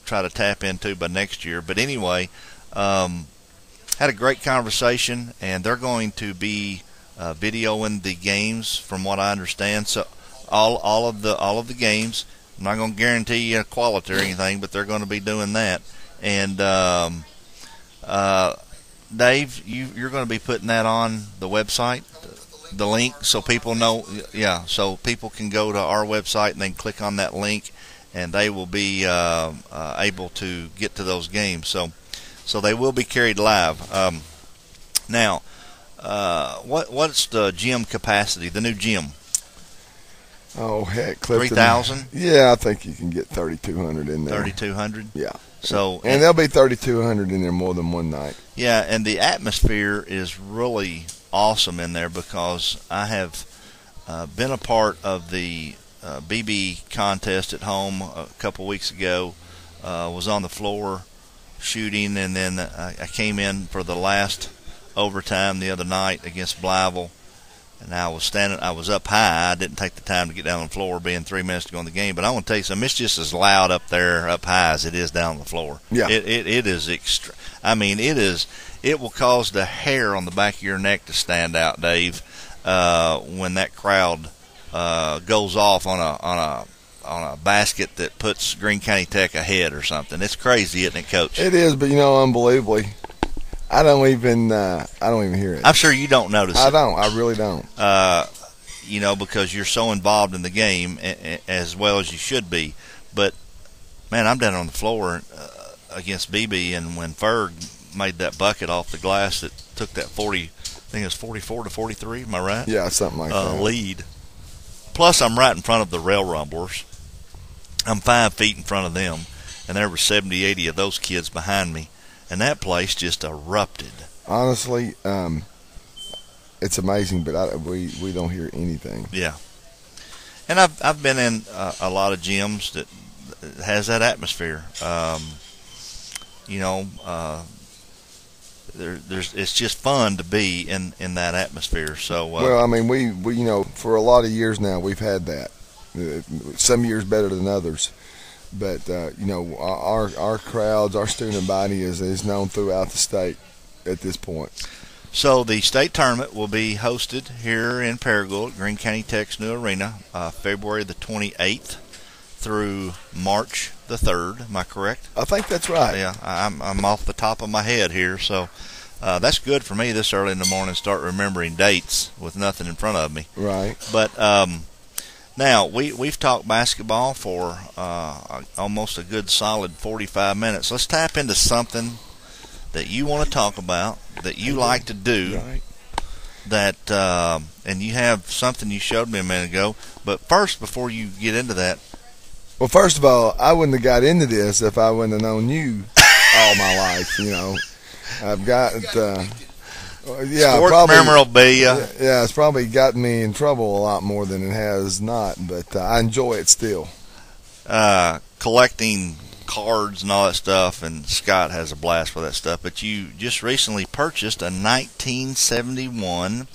try to tap into by next year. But anyway, had a great conversation, and they're going to be videoing the games, from what I understand. So all of the games. I'm not going to guarantee you quality or anything, but they're going to be doing that. And Dave, you're going to be putting that on the website, the link, so people know. Yeah, so people can go to our website and then click on that link, and they will be able to get to those games. So they will be carried live. Now, what's the gym capacity? The new gym? Oh heck, Clifton. 3,000? Yeah, I think you can get 3,200 in there. 3,200? Yeah. So and there'll be 3,200 in there more than one night. Yeah, and the atmosphere is really awesome in there, because I have been a part of the BB contest at home a couple weeks ago. Was on the floor shooting, and then I came in for the last overtime the other night against Blyville. And I was up high. I didn't take the time to get down on the floor, being 3 minutes to go in the game. But I want to tell you something. It's just as loud up there, up high, as it is down on the floor. Yeah. It is extra. I mean, it will cause the hair on the back of your neck to stand out, Dave, when that crowd goes off on a basket that puts Greene County Tech ahead or something. It's crazy, isn't it, Coach? It is, but unbelievably, I don't even hear it. I'm sure you don't notice it. I really don't. Because you're so involved in the game as well as you should be. But, man, I'm down on the floor against BB, and when Ferg made that bucket off the glass that took that 44 to 43, am I right? Yeah, something like that. Lead. Plus, I'm right in front of the Rail Rumblers. I'm 5 feet in front of them, and there were 70, 80 of those kids behind me. And that place just erupted. Honestly, it's amazing, but we don't hear anything. Yeah, and I've been in a lot of gyms that has that atmosphere. It's just fun to be in that atmosphere. So well, I mean, we for a lot of years now we've had that. Some years better than others. But, our crowds, our student body is known throughout the state at this point. So the state tournament will be hosted here in Paragould at Greene County Tech's new arena, February the 28th through March the 3rd. Am I correct? I think that's right. Yeah, I'm off the top of my head here. So that's good for me this early in the morning, start remembering dates with nothing in front of me. Right. But now, we've talked basketball for almost a good solid 45 minutes. Let's tap into something that you want to talk about, that you like to do, right. That and you have something you showed me a minute ago. But first, before you get into that. Well, first of all, I wouldn't have got into this if I wouldn't have known you all my life, I've got... Sport memorabilia. Yeah, it's probably gotten me in trouble a lot more than it has not, but I enjoy it still. Collecting cards and all that stuff, and Scott has a blast with that stuff. But you just recently purchased a 1971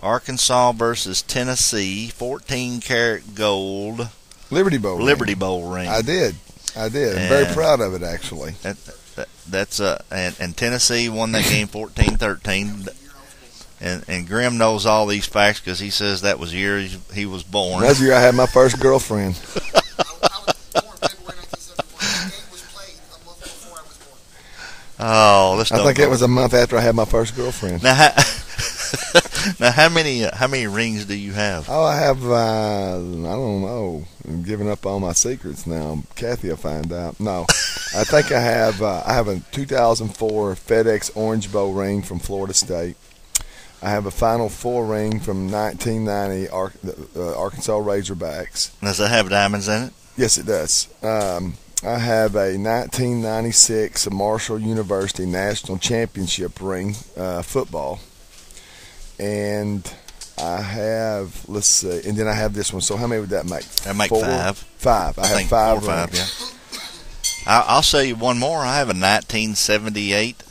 Arkansas versus Tennessee 14-karat gold Liberty Bowl ring. I did. I'm very proud of it, actually. That's and Tennessee won that game 14-13. And Grim knows all these facts because he says that was the year he was born. That's the year I had my first girlfriend. Oh, I think it was a month after I had my first girlfriend. Now, how many rings do you have? Oh, I have, I don't know. I'm giving up all my secrets now. Kathy will find out. No, I think I have a 2004 FedEx Orange Bowl ring from Florida State. I have a Final Four ring from 1990 Arkansas Razorbacks. Does that have diamonds in it? Yes, it does. I have a 1996 Marshall University National Championship ring, football. And I have, let's see, and then I have this one. So how many would that make? That make 5. 5. I have 5 rings. 5, yeah. I'll say you one more. I have a 1978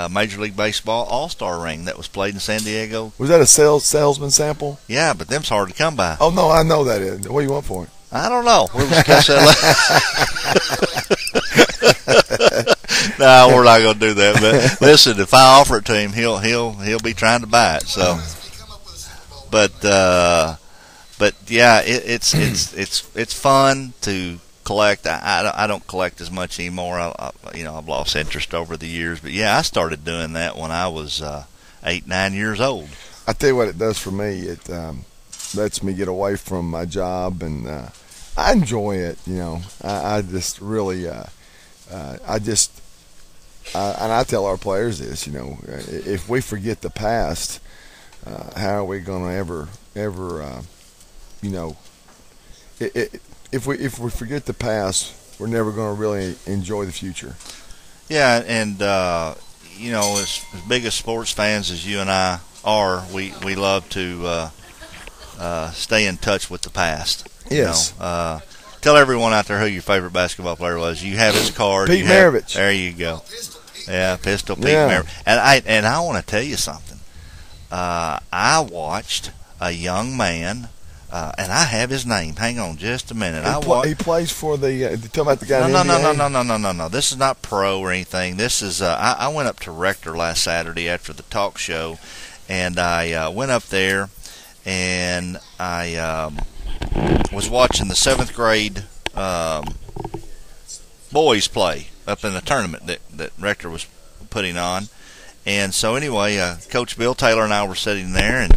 Major League Baseball All-Star ring that was played in San Diego. Was that a salesman sample? Yeah, but them's hard to come by. Oh, no, I know that is. What do you want for it? I don't know. We'll discuss that later. No, we're not going to do that. But listen, if I offer it to him, he'll be trying to buy it. So but yeah, it's fun to collect. I don't collect as much anymore. I've lost interest over the years. But yeah, I started doing that when I was 8, 9 years old. I tell you what it does for me. It lets me get away from my job, and I enjoy it. I just really, and I tell our players this. If we forget the past, how are we going to ever if we forget the past, we're never going to really enjoy the future. Yeah, and as big as sports fans as you and I are, we love to stay in touch with the past. Yes. Tell everyone out there who your favorite basketball player was. You have his card. Pete Maravich. There you go. Yeah, Pistol Pete Maravich. And I want to tell you something. I watched a young man. And I have his name. Hang on just a minute. He plays for the. Talking about the guy. No. This is not pro or anything. This is. I went up to Rector last Saturday after the talk show, and I went up there, and I was watching the 7th grade boys play up in the tournament that Rector was putting on, and so anyway, Coach Bill Taylor and I were sitting there,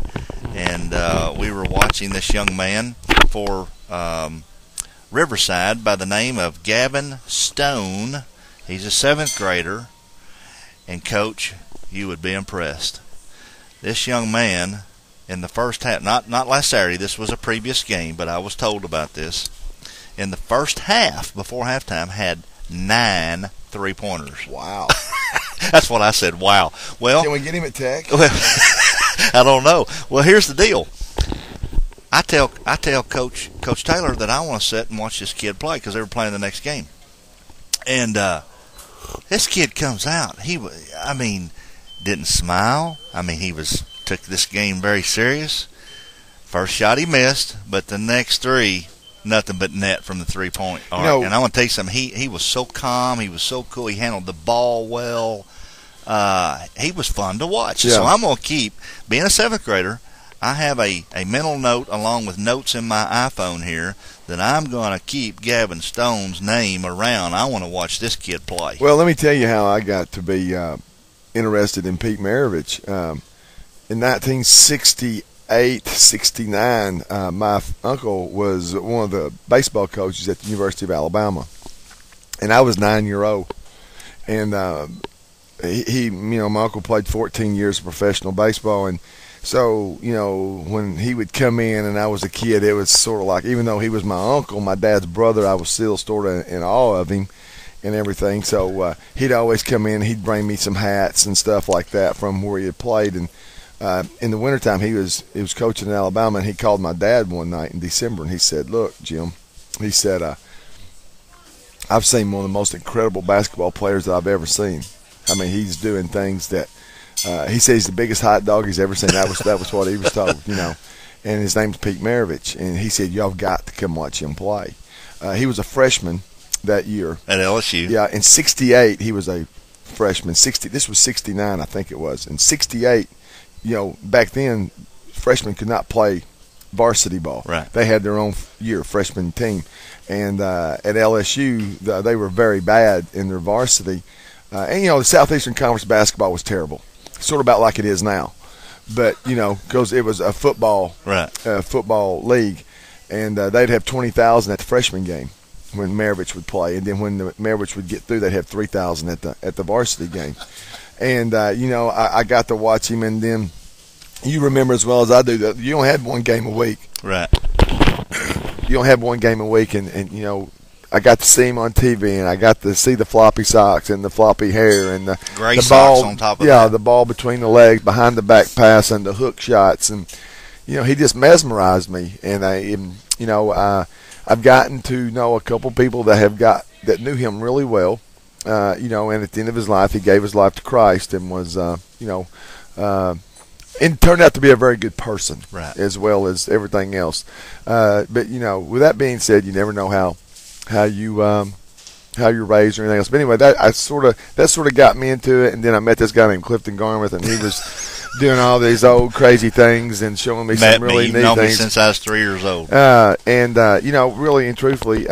and we were watching this young man for Riverside by the name of Gavin Stone. He's a 7th grader, and Coach, you would be impressed. This young man, in the first half, not last Saturday, this was a previous game, but I was told about this. In the first half, before halftime, had 9 3-pointers. Wow. That's what I said, wow. Well, can we get him at Tech? Well, I don't know. Well, here's the deal. I tell Coach Taylor that I want to sit and watch this kid play because they were playing the next game. And this kid comes out. Didn't smile. he took this game very serious. First shot he missed, but the next 3, nothing but net from the 3-point arc. And I want to tell you something. He was so calm. He was so cool. He handled the ball well. He was fun to watch. Yeah. So I'm going to keep, being a 7th grader, I have a mental note along with notes in my iPhone here that I'm going to keep Gavin Stone's name around. I want to watch this kid play. Well, let me tell you how I got to be interested in Pete Maravich. In 1968, 69, my uncle was one of the baseball coaches at the University of Alabama, and I was 9-year-old. And my uncle played 14 years of professional baseball, and so, when he would come in and I was a kid, it was sort of like, even though he was my uncle, my dad's brother, I was still sort of in awe of him and everything. So he'd always come in, he'd bring me some hats and stuff like that from where he had played. And in the wintertime, he was coaching in Alabama, and he called my dad one night in December, and he said, "Look, Jim," he said, "I've seen one of the most incredible basketball players that I've ever seen. He's doing things that he said he's the biggest hot dog he's ever seen." That was what he was told, And his name's Pete Maravich, and he said, "Y'all got to come watch him play." He was a freshman that year at LSU. Yeah, in '68 he was a freshman. This was '69, I think it was. In '68, back then freshmen could not play varsity ball. Right. They had their own freshman team, and at LSU they were very bad in their varsity. And the Southeastern Conference basketball was terrible, sort of about like it is now, but because it was a football league, and they'd have 20,000 at the freshman game when Maravich would play, and then when Maravich would get through, they'd have 3,000 at the varsity game. And I got to watch him, and then you remember as well as I do that you don't have one game a week. Right. You don't have one game a week, and I got to see him on TV, and I got to see the floppy socks and the floppy hair and the gray the socks ball on top of that. the ball between the legs, behind the back pass, and the hook shots, and he just mesmerized me. And I've gotten to know a couple people that knew him really well. And at the end of his life, he gave his life to Christ and was and turned out to be a very good person, right, as well as everything else. But with that being said, you never know how you're raised or anything else. But anyway, that sort of got me into it. And then I met this guy named Clifton Garmrath, and he was doing all these old crazy things and showing me some really neat things. You've known me since I was 3 years old. Really and truthfully,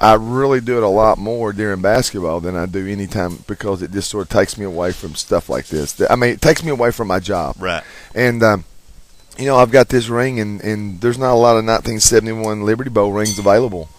I really do it a lot more during basketball than I do any time, because it just sort of takes me away from stuff like this. I mean, it takes me away from my job. Right. And, I've got this ring, and there's not a lot of 1971 Liberty Bowl rings available.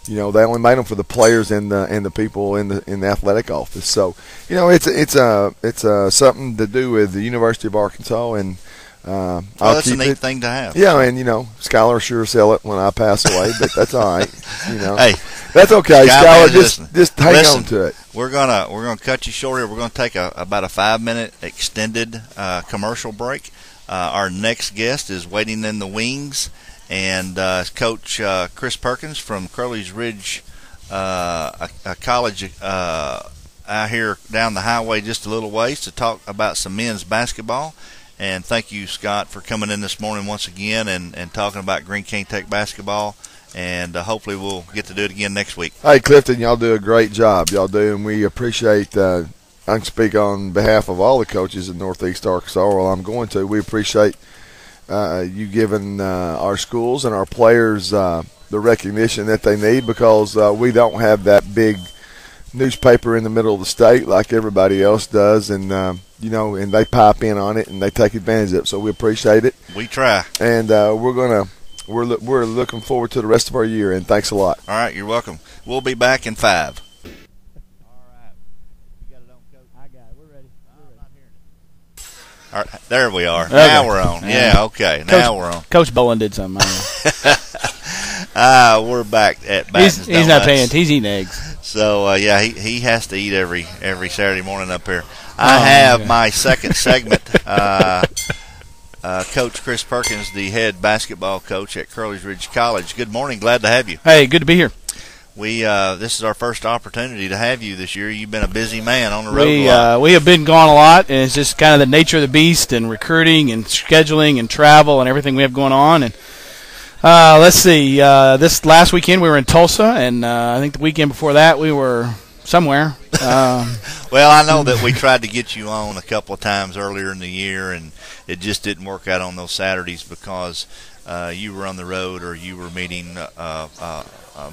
They only made them for the players and the people in the athletic office. So, it's something to do with the University of Arkansas, and that's a neat thing to have. Yeah, and Skylar will sure sell it when I pass away, but that's all right. Hey, that's okay. Skylar, just hang on to it. We're gonna cut you short here. We're gonna take about a 5-minute extended commercial break. Our next guest is waiting in the wings, and Coach Chris Perkins from Crowley's Ridge, a college out here down the highway just a little ways, to talk about some men's basketball. And thank you, Scott, for coming in this morning once again and talking about Greene King Tech basketball. And hopefully we'll get to do it again next week. Hey, Clifton, y'all do a great job. Y'all do, and we appreciate I can speak on behalf of all the coaches in Northeast Arkansas. Well, I'm going to. We appreciate you giving our schools and our players the recognition that they need, because we don't have that big newspaper in the middle of the state like everybody else does, and and they pipe in on it and they take advantage of it. So we appreciate it. We try, and we're looking forward to the rest of our year. And thanks a lot. All right, you're welcome. We'll be back in 5. All right, there we are. Okay. Now we're on. Yeah, okay. Now we're on. Coach Bowlin did something. We're back at Batten's He's not paying. He's eating eggs. So, he has to eat every Saturday morning up here. I have my second segment. Coach Chris Perkins, the head basketball coach at Crowley's Ridge College. Good morning. Glad to have you. Hey, good to be here. This is our first opportunity to have you this year. You've been a busy man on the road a lot. We have been gone a lot, and it's just kind of the nature of the beast, and recruiting and scheduling and travel and everything we have going on. And let's see, this last weekend we were in Tulsa, and I think the weekend before that we were somewhere. Well, I know that we tried to get you on a couple of times earlier in the year, and it just didn't work out on those Saturdays because you were on the road, or you were meeting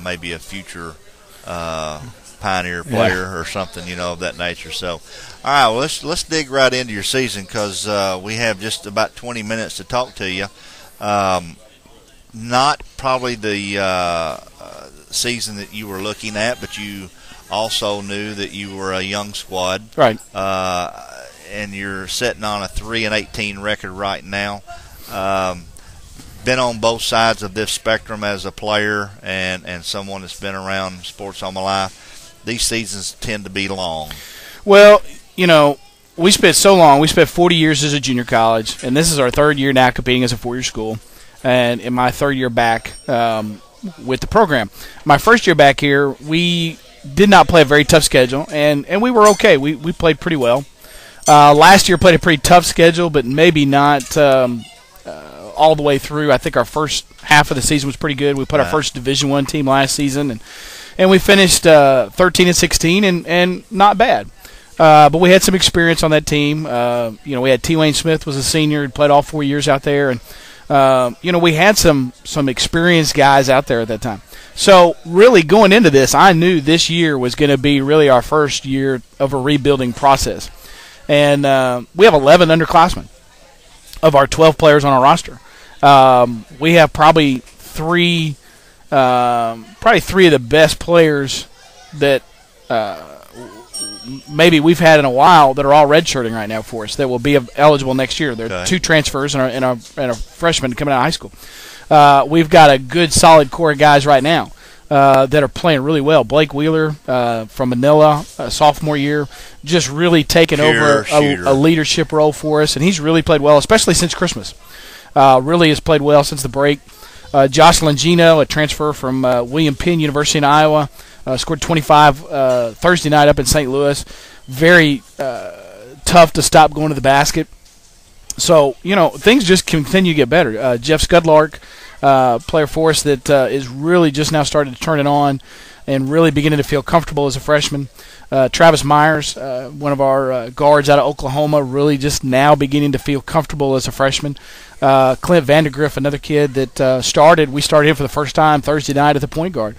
maybe a future Pioneer player or something, of that nature. So, all right, well, let's dig right into your season, because we have just about 20 minutes to talk to you. Not probably the season that you were looking at, but you also knew that you were a young squad, right? And you're sitting on a 3-18 record right now. Been on both sides of this spectrum as a player and someone that's been around sports all my life. These seasons tend to be long. Well, we spent so long. We spent 40 years as a junior college, and this is our third year now competing as a 4-year school, and in my third year back with the program. My first year back here, we did not play a very tough schedule, and we were okay. We played pretty well. Last year played a pretty tough schedule, but maybe not all the way through. I think our first half of the season was pretty good. We put our first Division I team last season, and we finished 13-16 and not bad. But we had some experience on that team. We had T. Wayne Smith was a senior, had played all 4 years out there, and we had some experienced guys out there at that time. So really going into this, I knew this year was going to be really our first year of a rebuilding process. And we have 11 underclassmen of our 12 players on our roster. We have probably three of the best players that maybe we've had in a while that are all redshirting right now for us that will be eligible next year. There are 2 transfers and a freshman coming out of high school. We've got a good, solid core of guys right now that are playing really well. Blake Wheeler from Manila, sophomore year, just really taking over a leadership role for us, and he's really played well, especially since Christmas. Really has played well since the break. Josh Langino, a transfer from William Penn University in Iowa, scored 25 Thursday night up in St. Louis. Very tough to stop going to the basket. So, things just continue to get better. Jeff Scudlark, player for us that is really just now starting to turn it on. and really beginning to feel comfortable as a freshman. Travis Myers, one of our guards out of Oklahoma, really just now beginning to feel comfortable as a freshman. Clint Vandergriff, another kid that we started him for the first time Thursday night at the point guard.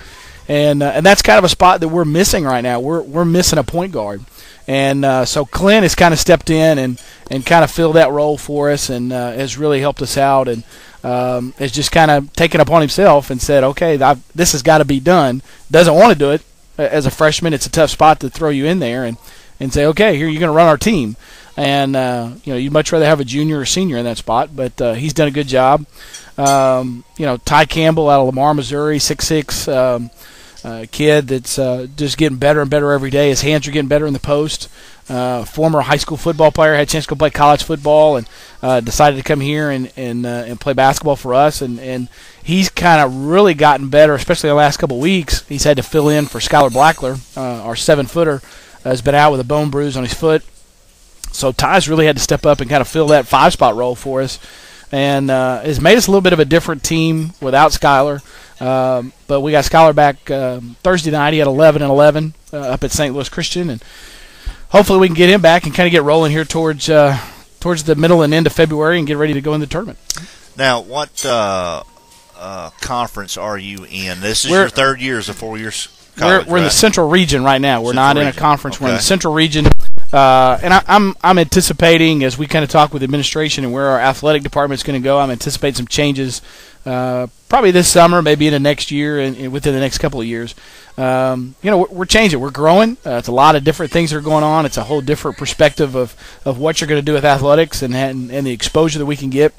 And that's kind of a spot that we're missing right now. We're missing a point guard. And so Clint has kind of stepped in and kind of filled that role for us and has really helped us out and has just kind of taken upon himself and said, okay, this has got to be done. Doesn't want to do it. As a freshman, it's a tough spot to throw you in there and say, okay, here, you're going to run our team. And, you'd much rather have a junior or senior in that spot, but he's done a good job. Ty Campbell out of Lamar, Missouri, 6'6", kid that's just getting better and better every day. His hands are getting better in the post. Former high school football player, had a chance to go play college football and decided to come here and play basketball for us. And he's kind of really gotten better, especially the last couple of weeks. He's had to fill in for Skylar Blackler, our 7-footer, has been out with a bone bruise on his foot. So Ty's really had to step up and kind of fill that 5-spot role for us. And has made us a little bit of a different team without Skylar. But we got Skylar back Thursday night. He had 11 and 11 up at St. Louis Christian, and hopefully we can get him back and kind of get rolling here towards the middle and end of February and get ready to go in the tournament. Now, what conference are you in? This is your third year as a 4-year college. We're in the Central Region right now. We're not in a conference. Okay. We're in the Central Region. And I'm anticipating, as we kind of talk with administration and where our athletic department is going to go, I'm anticipating some changes probably this summer, maybe into next year and within the next couple of years. We're changing. We're growing. It's a lot of different things that are going on. It's a whole different perspective of what you're going to do with athletics and the exposure that we can get.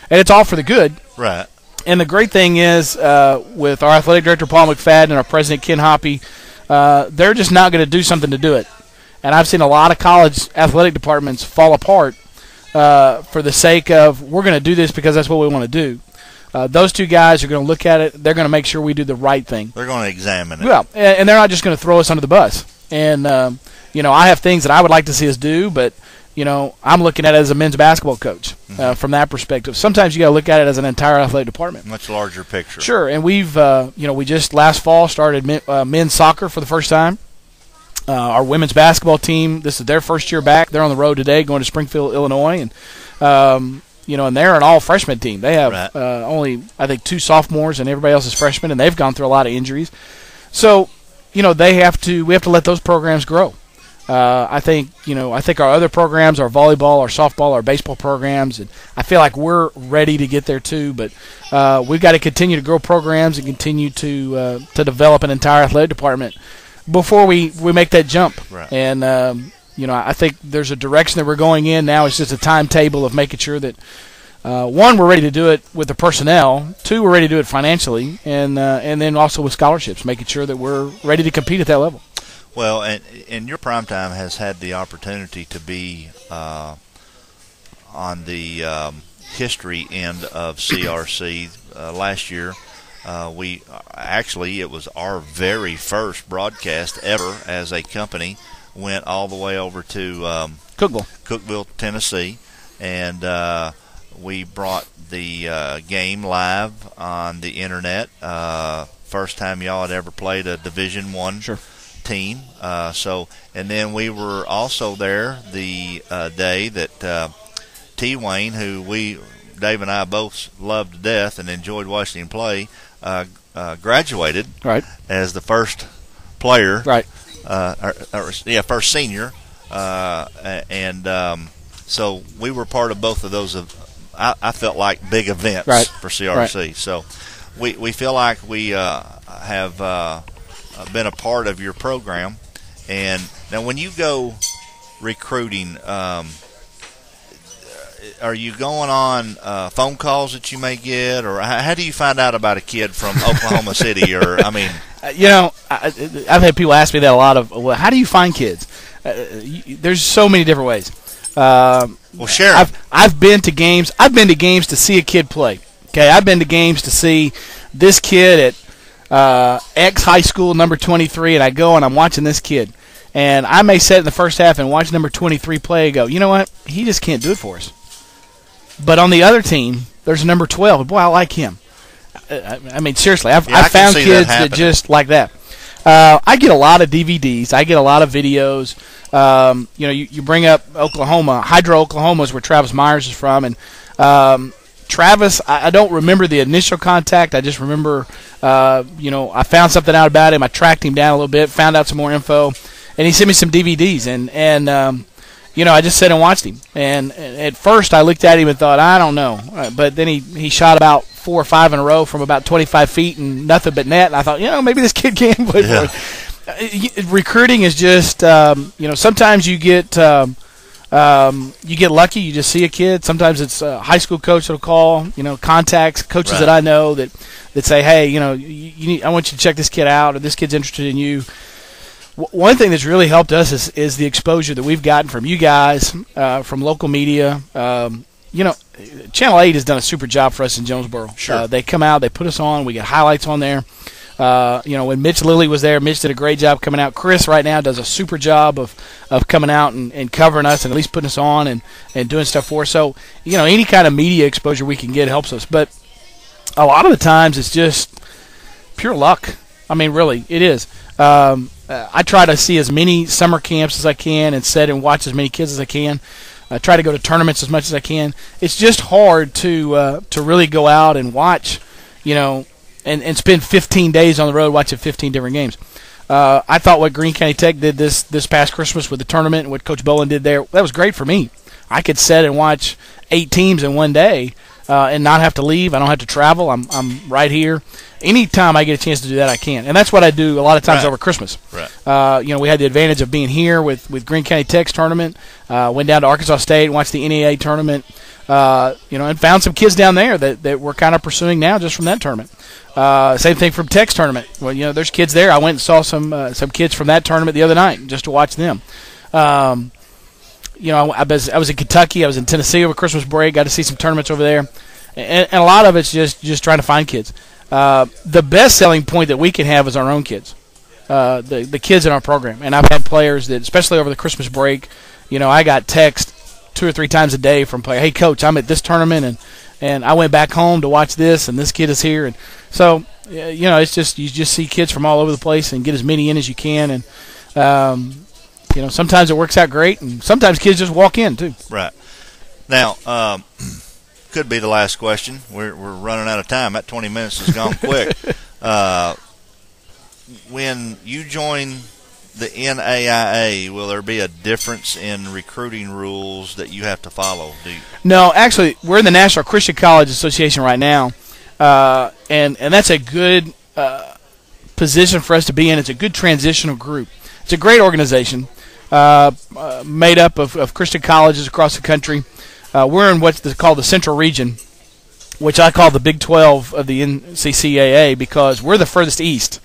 And it's all for the good. Right. And the great thing is with our athletic director, Paul McFadden, and our president, Ken Hoppy, they're just not going to do something to do it. And I've seen a lot of college athletic departments fall apart for the sake of, we're going to do this because that's what we want to do. Those two guys are going to look at it. They're going to make sure we do the right thing. They're going to examine it. Well, and they're not just going to throw us under the bus. And, I have things that I would like to see us do, but, I'm looking at it as a men's basketball coach from that perspective. Sometimes you got to look at it as an entire athletic department. Much larger picture. Sure. And we've, we just last fall started men's soccer for the first time. Our women's basketball team, this is their first year back. They're on the road today going to Springfield, Illinois. And, and they're an all-freshman team. They have only, I think, 2 sophomores and everybody else is freshmen, and they've gone through a lot of injuries. So, we have to let those programs grow. I think our other programs, our volleyball, our softball, our baseball programs, and I feel like we're ready to get there too. But we've got to continue to grow programs and continue to develop an entire athletic department before we make that jump. Right. And I think there's a direction that we're going in now. It's just a timetable of making sure that one, we're ready to do it with the personnel. 2, we're ready to do it financially, and then also with scholarships, making sure that we're ready to compete at that level. Well, and your prime time has had the opportunity to be on the history end of CRC. Last year, it was our very first broadcast ever as a company. Went all the way over to Cookeville, Tennessee, and we brought the game live on the internet. First time y'all had ever played a Division I team. And then we were also there the day that T. Wayne, who Dave and I both loved to death and enjoyed watching him play, graduated as the first player. Right. First senior. So we were part of both of those. I felt like big events for CRC. Right. So we feel like we have been a part of your program. And now when you go recruiting, are you going on phone calls that you may get, or how do you find out about a kid from Oklahoma City? Or I've had people ask me that a lot well, how do you find kids? There's so many different ways. Share. I've been to games. I've been to games to see a kid play. Okay, I've been to games to see this kid at X high school, number 23, and I go and I'm watching this kid, and I may sit in the first half and watch number 23 play and go, you know what? He just can't do it for us. But on the other team, there's number 12. Boy, I like him. Seriously, I've found kids that just like that. I get a lot of DVDs. I get a lot of videos. You bring up Oklahoma. Hydro, Oklahoma is where Travis Myers is from. And Travis, I don't remember the initial contact. I just remember, I found something out about him. I tracked him down a little bit, found out some more info, and he sent me some DVDs. And I just sat and watched him. And at first I looked at him and thought, I don't know. But then he shot about 4 or 5 in a row from about 25 feet and nothing but net. And I thought, maybe this kid can play for it. Recruiting is just, sometimes you get lucky. You just see a kid. Sometimes it's a high school coach that'll call, contacts, coaches that I know that say, hey, I want you to check this kid out, or this kid's interested in you. One thing that's really helped us is the exposure that we've gotten from you guys, from local media. Channel 8 has done a super job for us in Jonesboro. Sure. They come out, they put us on, we get highlights on there. When Mitch Lilly was there, Mitch did a great job coming out. Chris right now does a super job of coming out and covering us and at least putting us on and doing stuff for us. So, any kind of media exposure we can get helps us. But a lot of the times it's just pure luck. I mean, really, it is. I try to see as many summer camps as I can and sit and watch as many kids as I can. I try to go to tournaments as much as I can. It's just hard to really go out and watch, and spend 15 days on the road watching 15 different games. I thought what Greene County Tech did this past Christmas with the tournament and what Coach Bowlin did there, that was great for me. I could sit and watch 8 teams in one day and not have to leave. I don't have to travel. I'm right here. Anytime I get a chance to do that, I can. And that's what I do a lot of times over Christmas. Right. We had the advantage of being here with Greene County Tech's tournament. Went down to Arkansas State and watched the NAA tournament. And found some kids down there that we're kind of pursuing now just from that tournament. Same thing from Tech's tournament. Well, there's kids there. I went and saw some kids from that tournament the other night just to watch them. I was in Kentucky. I was in Tennessee over Christmas break. Got to see some tournaments over there. And a lot of it's just trying to find kids. The best selling point that we can have is our own kids, the kids in our program. And I've had players that, especially over the Christmas break, I got text 2 or 3 times a day from players. Hey, Coach, I'm at this tournament, and I went back home to watch this, and this kid is here. And so, it's just you just see kids from all over the place and get as many in as you can. And sometimes it works out great, and sometimes kids just walk in too. Right. Now, could be the last question. We're running out of time. That 20 minutes has gone quick. When you join the NAIA, will there be a difference in recruiting rules that you have to follow? No, actually, we're in the National Christian College Association right now, and that's a good position for us to be in. It's a good transitional group. It's a great organization made up of Christian colleges across the country. We're in what's called the Central Region, which I call the Big 12 of the NCCAA because we're the furthest east.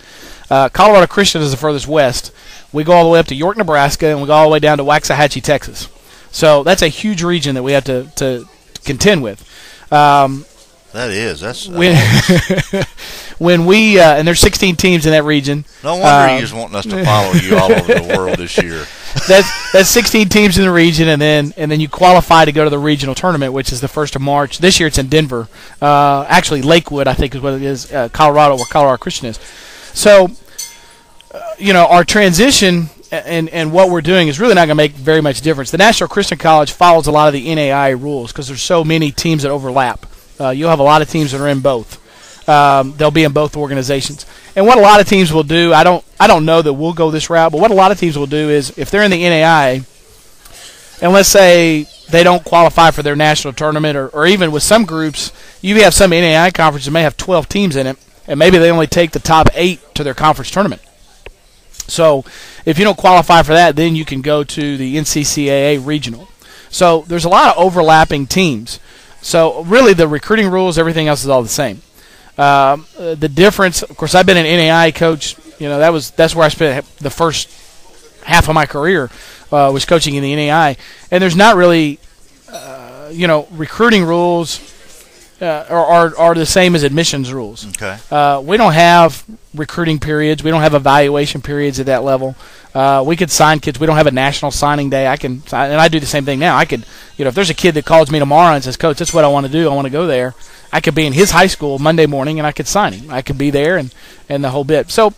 Colorado Christian is the furthest west. We go all the way up to York, Nebraska, and we go all the way down to Waxahachie, Texas. So that's a huge region that we have to contend with. That's when we and there's 16 teams in that region. No wonder you're wanting us to follow you all over the world this year. That's 16 teams in the region, and then you qualify to go to the regional tournament, which is the 1st of March. This year it's in Denver. Actually, Lakewood, I think, is what it is. Colorado, where Colorado Christian is. So, our transition and what we're doing is really not going to make very much difference. The National Christian College follows a lot of the NAIA rules because there's so many teams that overlap. You'll have a lot of teams that are in both. They'll be in both organizations. And what a lot of teams will do, I don't know that we'll go this route, but what a lot of teams will do is if they're in the NAIA, and let's say they don't qualify for their national tournament, or even with some groups, you have some NAIA conferences that may have 12 teams in it, and maybe they only take the top 8 to their conference tournament. So if you don't qualify for that, then you can go to the NCCAA regional. So there's a lot of overlapping teams. So really the recruiting rules, everything else is all the same. The difference, of course, I've been an NAIA coach. That's where I spent the first half of my career was coaching in the NAIA. And there's not really, recruiting rules are the same as admissions rules. Okay. We don't have recruiting periods. We don't have evaluation periods at that level. We could sign kids. We don't have a national signing day. And I do the same thing now. I could, if there's a kid that calls me tomorrow and says, Coach, that's what I want to do. I want to go there. I could be in his high school Monday morning and I could sign him. I could be there and the whole bit. So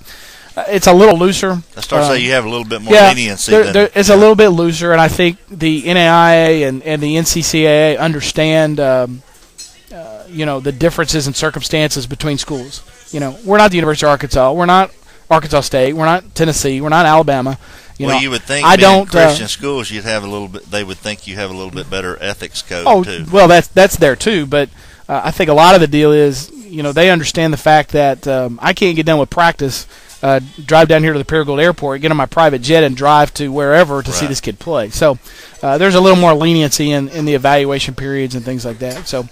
it's a little looser. I start to say you have a little bit more leniency. It's a little bit looser, and I think the NAIA and the NCCAA understand, the differences in circumstances between schools. We're not the University of Arkansas. We're not Arkansas State. We're not Tennessee. We're not Alabama. You would think in Christian schools you'd have a little bit. They would think you have a little bit better ethics code too. Well, that's there too. But I think a lot of the deal is, they understand the fact that I can't get done with practice, drive down here to the Paragould Airport, get on my private jet, and drive to wherever to see this kid play. So there's a little more leniency in the evaluation periods and things like that. So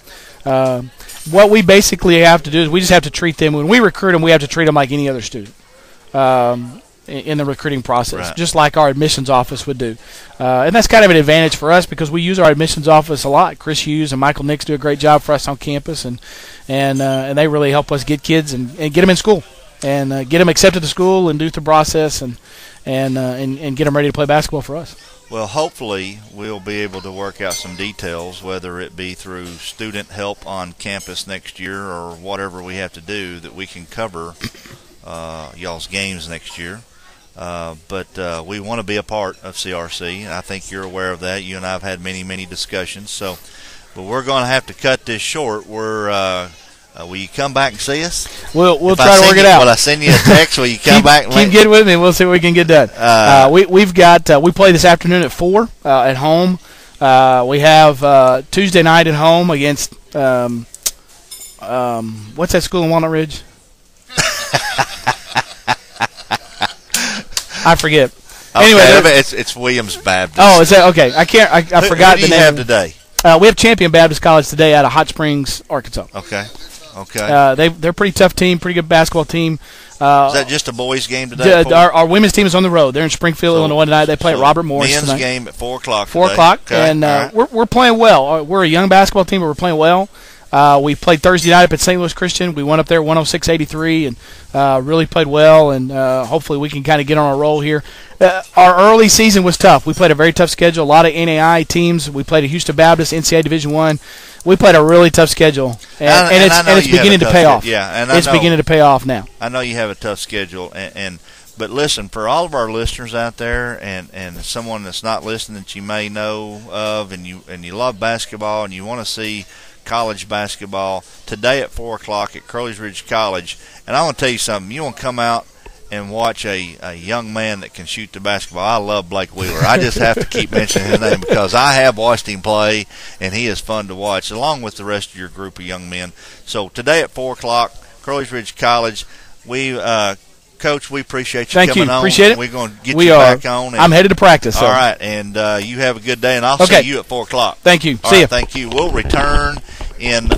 what we basically have to do is we just have to treat them when we recruit them. We have to treat them like any other student. In the recruiting process, just like our admissions office would do. And that's kind of an advantage for us because we use our admissions office a lot. Chris Hughes and Michael Nix do a great job for us on campus, and they really help us get kids and get them in school and get them accepted to school and do the process and get them ready to play basketball for us. Well, hopefully we'll be able to work out some details, whether it be through student help on campus next year or whatever we have to do, that we can cover y'all's games next year. But we want to be a part of CRC. I think you're aware of that. You and I have had many discussions. So, but we're going to have to cut this short. Will you come back and see us? We'll try to work it out. Will I send you a text? Will you come back? Keep getting with me. We'll see what we can get done. We play this afternoon at 4 at home. We have Tuesday night at home against what's that school in Walnut Ridge? I forget. Okay, anyway, it's Williams Baptist. Oh, is that okay? I forgot the name. Who do you have today? We have Champion Baptist College today out of Hot Springs, Arkansas. Okay. They're a pretty tough team, pretty good basketball team. Is that just a boys' game today? Our women's team is on the road. They're in Springfield, Illinois tonight. They play at Robert Morris men's tonight. Game at 4 o'clock. 4 o'clock, okay. And we're playing well. We're a young basketball team, but we're playing well. We played Thursday night up at St. Louis Christian. We went up there 106-83 and really played well, and hopefully we can kind of get on a roll here. Our early season was tough. We played a very tough schedule, a lot of NAI teams. We played at Houston Baptist, NCAA Division I. We played a really tough schedule, and it's beginning to pay off. Yeah, and it's beginning to pay off now. I know you have a tough schedule, but listen, for all of our listeners out there, and someone that's not listening that you may know of, and you love basketball and you want to see college basketball today at 4 o'clock at Crowley's Ridge College. And I want to tell you something. You want to come out and watch a young man that can shoot the basketball. I love Blake Wheeler. I just have to keep mentioning his name because I have watched him play, and he is fun to watch, along with the rest of your group of young men. So today at 4 o'clock, Crowley's Ridge College. Coach, we appreciate you coming on. Thank you. Appreciate it. We're going to get you back on. I'm headed to practice. All right, and you have a good day, and I'll see you at 4 o'clock. Thank you. See you. Thank you. We'll return in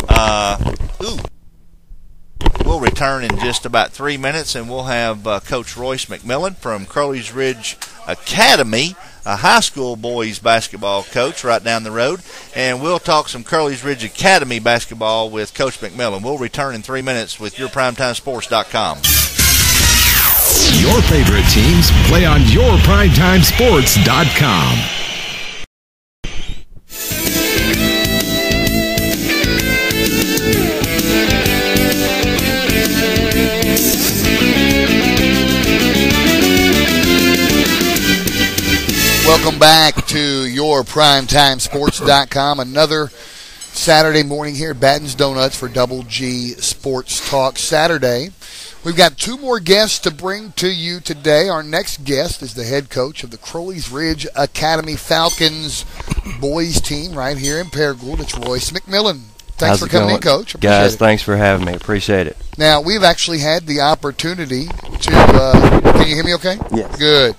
just about 3 minutes, and we'll have Coach Royce McMillon from Crowley's Ridge Academy, a high school boys basketball coach right down the road, and we'll talk some Crowley's Ridge Academy basketball with Coach McMillon. We'll return in 3 minutes with yourprimetimesports.com. Your favorite teams play on yourprimetimesports.com. Welcome back to yourprimetimesports.com. Another Saturday morning here at Batten's Donuts for Double G Sports Talk Saturday. We've got two more guests to bring to you today. Our next guest is the head coach of the Crowley's Ridge Academy Falcons boys team right here in Paragould. It's Royce McMillon. Thanks for coming in, Coach. Guys, thanks for having me. Appreciate it. Now, we've actually had the opportunity to can you hear me okay? Yes. Good.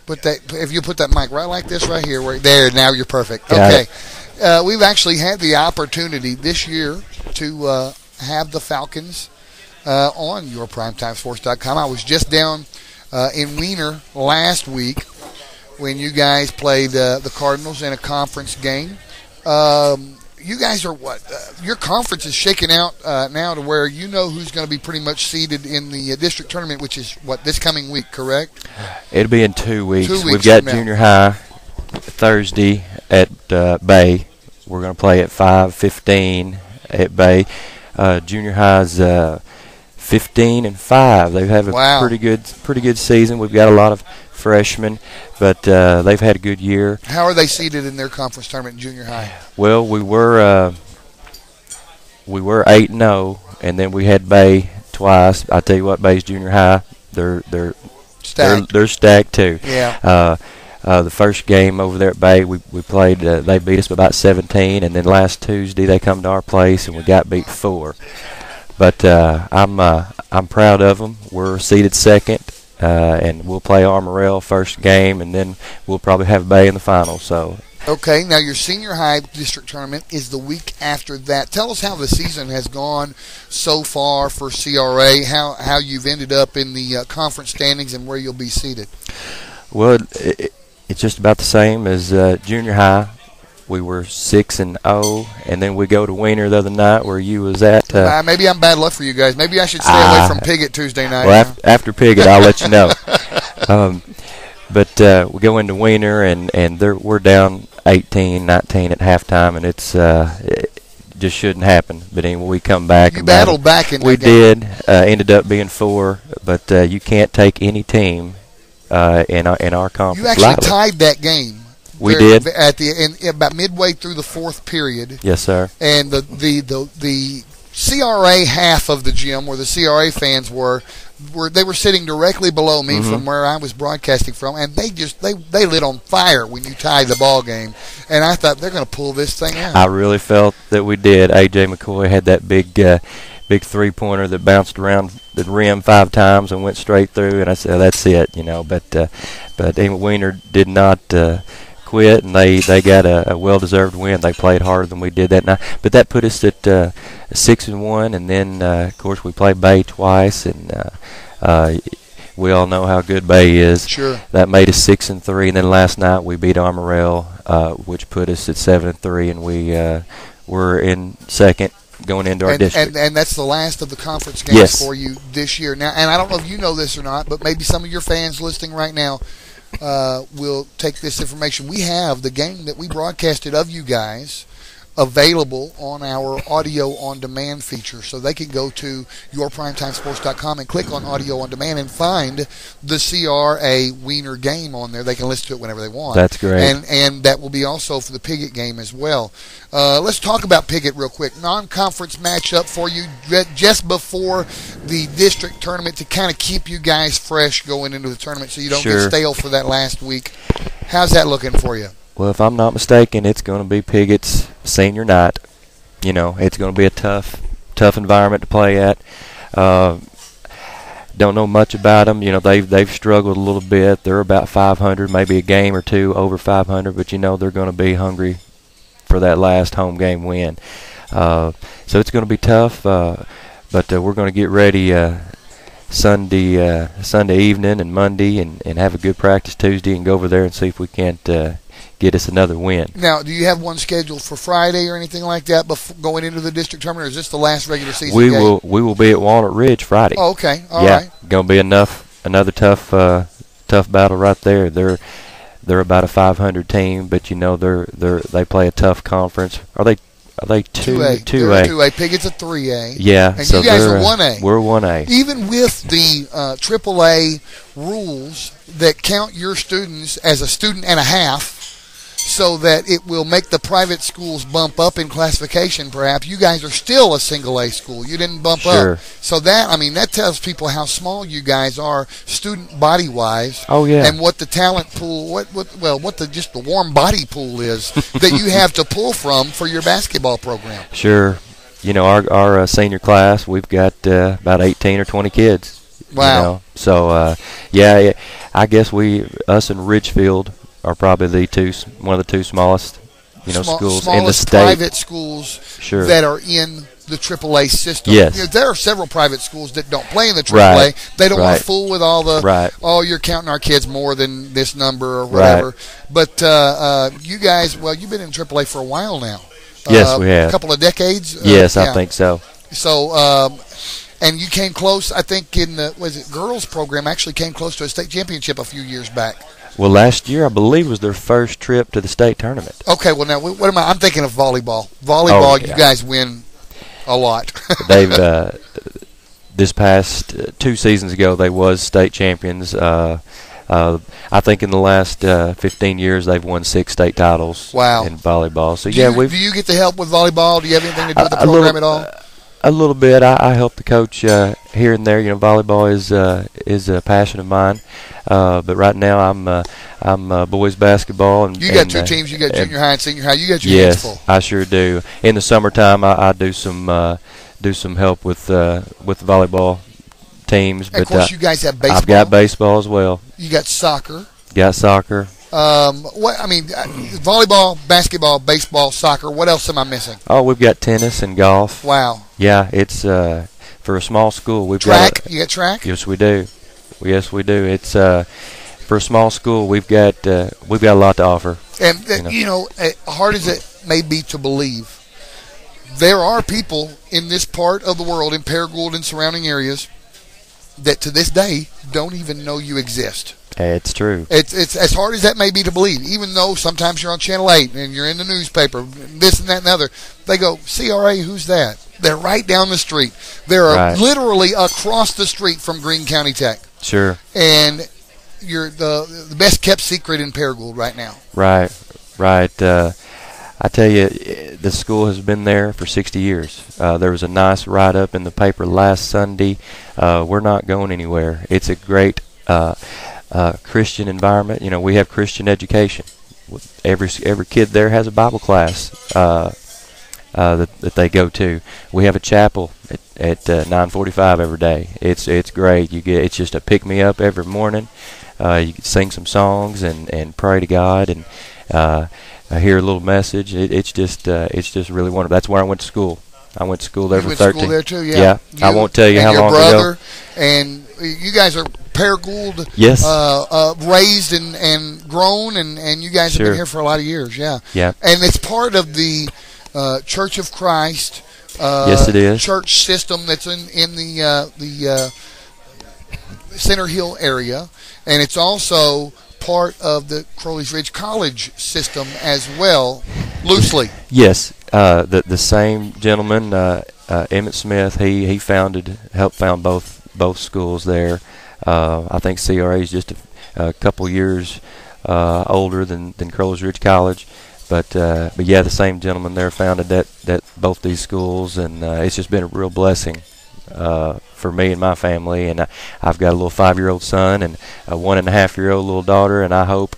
If you put that mic right like this right here, there, now you're perfect. Okay. We've actually had the opportunity this year to have the Falcons on yourprimetimesports.com. I was just down in Wiener last week when you guys played the Cardinals in a conference game. You guys are your conference is shaking out now to where you know who's going to be pretty much seeded in the district tournament, which is this coming week, correct? It'll be in 2 weeks. 2 weeks We've got from now. junior high Thursday at Bay. We're going to play at 5:15 at Bay. Junior high's 15-5. They have a pretty good season. We've got a lot of freshmen, but they've had a good year. How are they seeded in their conference tournament in junior high? Well, we were 8-0, and then we had Bay twice. I tell you what, Bay's junior high, they're stacked. They're stacked too. Yeah. The first game over there at Bay, we played. They beat us by about 17, and then last Tuesday they come to our place and we got beat 4. But I'm proud of them. We're seeded second, and we'll play Armorel first game, and then we'll probably have Bay in the final. So. Okay, now your senior high district tournament is the week after that. Tell us how the season has gone so far for CRA, how you've ended up in the conference standings and where you'll be seated. Well, it's just about the same as junior high. We were 6-0, and then we go to Wiener the other night where you was at. Maybe I'm bad luck for you guys. Maybe I should stay away from Piggott Tuesday night. Well, after Piggott, I'll let you know. But we go into Wiener, and we're down 18-19 at halftime, and it just shouldn't happen. But anyway, we come back. You battled back in that We game. did. Ended up being 4, but you can't take any team in our conference. You actually lightly. tied that game. We did at about midway through the fourth period. Yes, sir. And the CRA half of the gym, where the CRA fans were sitting directly below me from where I was broadcasting from, and they lit on fire when you tied the ball game. And I thought they're going to pull this thing out. I really felt that we did. A.J. McCoy had that big 3-pointer that bounced around the rim 5 times and went straight through, and I said, "That's it," But anyway, Wiener did not quit, and they got a well-deserved win. They played harder than we did that night, but that put us at 6-1, and then of course we played Bay twice, and we all know how good Bay is. Sure. That made us 6-3, and then last night we beat Armorel, which put us at 7-3, and we were in second going into our district. And that's the last of the conference games Yes. for you this year. Now, and I don't know if you know this or not, but maybe some of your fans listening right now will take this information. We have the game that we broadcasted of you guys available on our audio on demand feature, so they can go to yourprimetimesports.com and click on audio on demand and find the CRA Wiener game on there. They can listen to it whenever they want. That's great. And that will be also for the Piggott game as well. Let's talk about Piggott real quick. Non-conference matchup for you just before the district tournament to kind of keep you guys fresh going into the tournament so you don't get stale for that last week. How's that looking for you? Well, if I'm not mistaken, it's going to be Piggott's senior night. It's going to be a tough environment to play at. Don't know much about them. They've struggled a little bit. They're about 500, maybe a game or two over 500, but they're going to be hungry for that last home game win. So it's going to be tough, but we're going to get ready Sunday evening and Monday and have a good practice Tuesday and go over there and see if we can't get us another win. Now, do you have one scheduled for Friday or anything like that going into the district tournament, or is this the last regular season game? We will be at Walnut Ridge Friday. Oh, okay. All right. Going to be another tough battle right there. They're about a 500 team, but they play a tough conference. Are they 2A? 2A. Piggott's a 3A. Yeah. And you guys are 1A. We're 1A. Even with the AAA rules that count your students as a student and a half, so that it will make the private schools bump up in classification, perhaps, you guys are still a single A school. You didn't bump up. So that tells people how small you guys are, student body wise. Oh yeah. And what the talent pool, what the warm body pool is that you have to pull from for your basketball program. Sure. Our senior class, we've got about 18 or 20 kids. Wow. So I guess us and Ridgefield are probably one of the two smallest, schools in the state. Private schools that are in the AAA system. Yes. There are several private schools that don't play in the AAA. Right. They don't want to fool with all the, you're counting our kids more than this number or whatever. Right. But you guys, you've been in AAA for a while now. Yes, we have. A couple of decades? Yes, I think so. So, and you came close, I think, in the girls program actually came close to a state championship a few years back. Well, last year, I believe, was their first trip to the state tournament. Okay, well, now, what am I? I'm thinking of volleyball. Volleyball, you guys win a lot. this past 2 seasons ago, they was state champions. I think in the last 15 years they've won 6 state titles in volleyball. So do you get to help with volleyball? Do you have anything to do with the program at all? A little bit. I help the coach here and there. You know, volleyball is a passion of mine. But right now I'm boys basketball. And you got 2 teams. You got junior high and senior high. You got your hands full. Yes, I sure do. In the summertime, I do some help with the volleyball teams. And of course, you guys have baseball. I've got baseball as well. You got soccer. Got soccer. Volleyball, basketball, baseball, soccer. What else am I missing? Oh, we've got tennis and golf. Wow. Yeah, it's for a small school. We've track. You got track? Yes, we do. Yes, we do. It's for a small school. We've got a lot to offer. And hard as it may be to believe, there are people in this part of the world, in Paragould and surrounding areas, that to this day don't even know you exist. It's true. It's as hard as that may be to believe, even though sometimes you're on Channel 8 and you're in the newspaper, this and that and the other. They go, CRA, who's that? They're right down the street. They're literally across the street from Greene County Tech. Sure. And you're the best kept secret in Paragould right now. Right. I tell you, the school has been there for 60 years. There was a nice write-up in the paper last Sunday. We're not going anywhere. It's a great Christian environment. You know, we have Christian education. Every kid there has a Bible class that they go to. We have a chapel at 9:45 every day. It's great. It's just a pick me up every morning. You can sing some songs and pray to God and I hear a little message. It's just really wonderful. That's where I went to school. I went to school there for 13. You went to school there too, yeah. I won't tell you how long ago. And your brother, and you guys are Paragould, yes, raised and grown, and you guys have been here for a lot of years, yeah. Yeah. And it's part of the Church of Christ. Yes, it is. Church system that's in the Center Hill area, and it's also part of the Crowley's Ridge College system as well, loosely. Yes, the same gentleman, Emmett Smith. He helped found both schools there. I think CRA is just a couple years older than Crowley's Ridge College, but yeah, the same gentleman there founded that both these schools, and it's just been a real blessing for me and my family. And I've got a little 5-year-old son and a 1.5-year-old little daughter, and I hope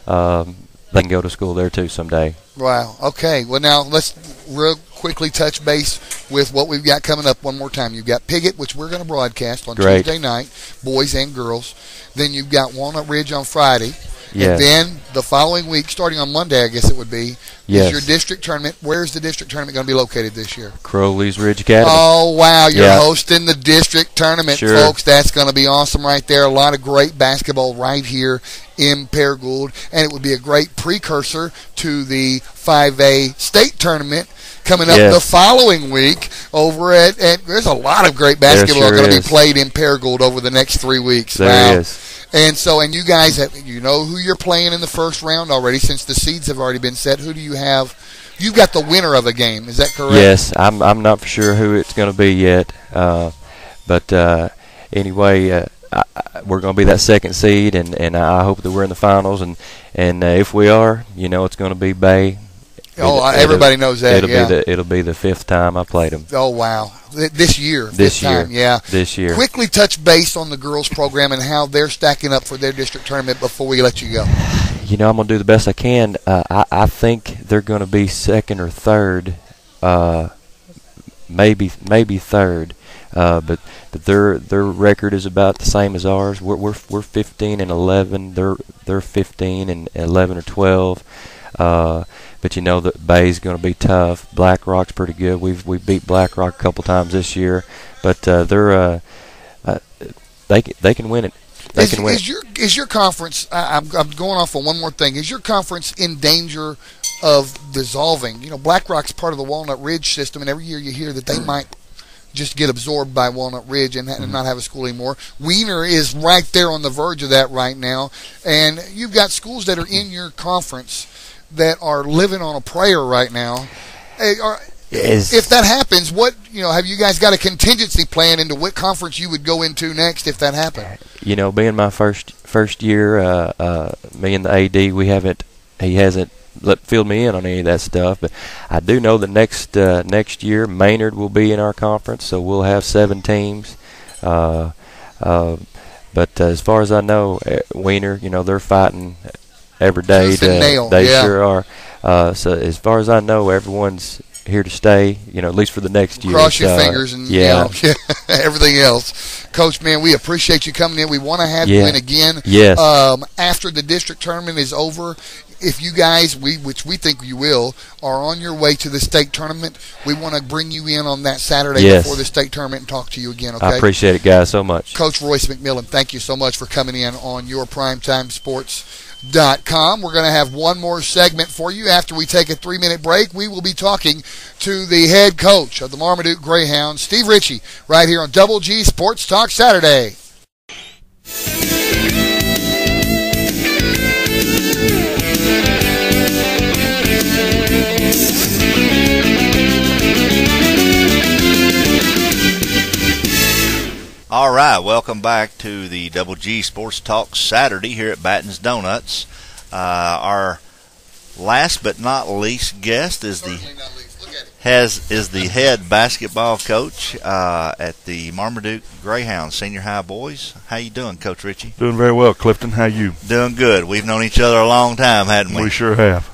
they can go to school there too someday. Wow. Okay. Well, now let's real quickly touch base with what we've got coming up one more time. You've got Piggott, which we're going to broadcast on Tuesday night, boys and girls. Then you've got Walnut Ridge on Friday. Yes. And then the following week, starting on Monday, I guess it would be, is your district tournament. Where's the district tournament going to be located this year? Crowley's Ridge Academy. Oh, wow. You're hosting the district tournament, folks. That's going to be awesome right there. A lot of great basketball right here in Paragould. And it would be a great precursor to the 5A state tournament coming up the following week over at there's a lot of great basketball going to be played in Paragould over the next 3 weeks. There is. And you guys know who you're playing in the first round already, since the seeds have already been set. Who do you have? You've got the winner of a game. Is that correct? Yes, I'm not for sure who it's going to be yet, but anyway, we're going to be that second seed, and I hope that we're in the finals, and if we are, it's going to be Bay. Everybody knows that. It'll be the 5th time I played them. Oh wow! This year. This year. Time, yeah. This year. Quickly touch base on the girls program and how they're stacking up for their district tournament before we let you go. I'm going to do the best I can. I think they're going to be 2nd or 3rd, maybe 3rd. But their record is about the same as ours. We're 15 and 11. They're 15 and 11 or 12. But that Bay's going to be tough. Black Rock's pretty good. We beat Black Rock a couple times this year, but they can win it. Is your conference? I'm going off on one more thing. Is your conference in danger of dissolving? Black Rock's part of the Walnut Ridge system, and every year you hear that they might just get absorbed by Walnut Ridge and not have a school anymore. Wiener is right there on the verge of that right now, and you've got schools that are in your conference that are living on a prayer right now. if that happens, have you guys got a contingency plan into what conference you would go into next if that happened? Being my first year, me and the AD, he hasn't filled me in on any of that stuff, but I do know that next year Maynard will be in our conference, so we'll have 7 teams. But as far as I know, Wiener, they're fighting every day. They sure are. So as far as I know, everyone's here to stay, at least for the next year. Cross your fingers and everything else. Coach, man, we appreciate you coming in. We want to have you in again. Yes. After the district tournament is over, if you guys, which we think you will, are on your way to the state tournament, we want to bring you in on that Saturday before the state tournament and talk to you again, okay? I appreciate it, guys, so much. Coach Royce McMillon, thank you so much for coming in on your PrimetimeSports.com. We're going to have one more segment for you. After we take a 3-minute break, we will be talking to the head coach of the Marmaduke Greyhounds, Steve Richey, right here on Double G Sports Talk Saturday. All right, welcome back to the Double G Sports Talk Saturday here at Batten's Donuts. Our last but not least guest is the head basketball coach at the Marmaduke Greyhounds Senior High Boys. How you doing, Coach Richey? Doing very well, Clifton. How you? Doing good. We've known each other a long time, hadn't we? We sure have.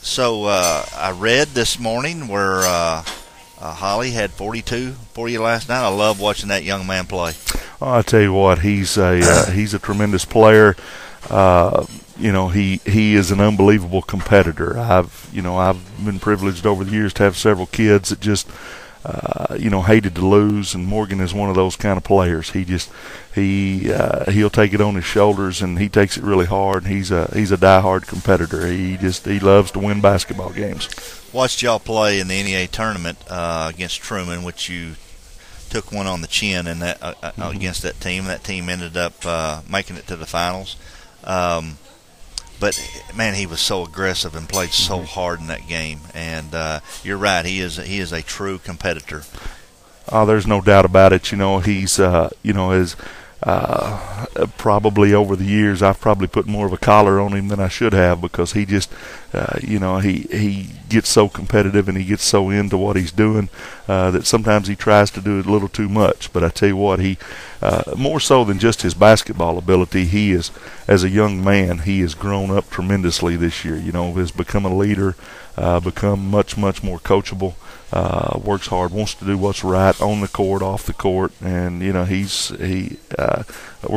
So I read this morning where Holly had 42 for you last night. I love watching that young man play. Oh, I tell you what, he's a tremendous player. He is an unbelievable competitor. I've been privileged over the years to have several kids that just hated to lose, and Morgan is one of those kind of players. He'll take it on his shoulders, and he takes it really hard. He's a diehard competitor. He loves to win basketball games. Watched y'all play in the NEA tournament against Truman, which you took one on the chin in that against that team. That team ended up making it to the finals. But man, he was so aggressive and played so hard in that game. And you're right, he is a true competitor. Oh, there's no doubt about it. He's probably over the years I've probably put more of a collar on him than I should have, because he just he gets so competitive and he gets so into what he's doing that sometimes he tries to do it a little too much. But I tell you what, he more so than just his basketball ability, he is, as a young man, he has grown up tremendously this year. Has become a leader, become much more coachable. Works hard, wants to do what's right on the court, off the court, and we're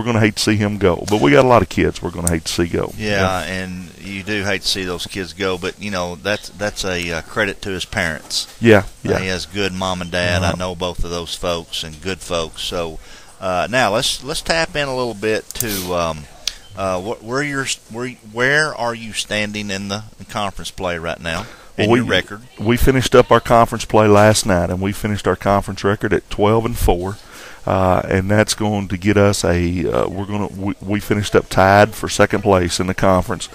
going to hate to see him go. But we got a lot of kids we're going to hate to see go. Yeah, and you do hate to see those kids go, but that's a credit to his parents. Yeah. He has good mom and dad. I know both of those folks, and good folks. So now let's tap in a little bit to where are you standing in the conference play right now? Your record. We finished up our conference play last night, and we finished our conference record at 12-4, and that's going to get us we finished up tied for second place in the conference.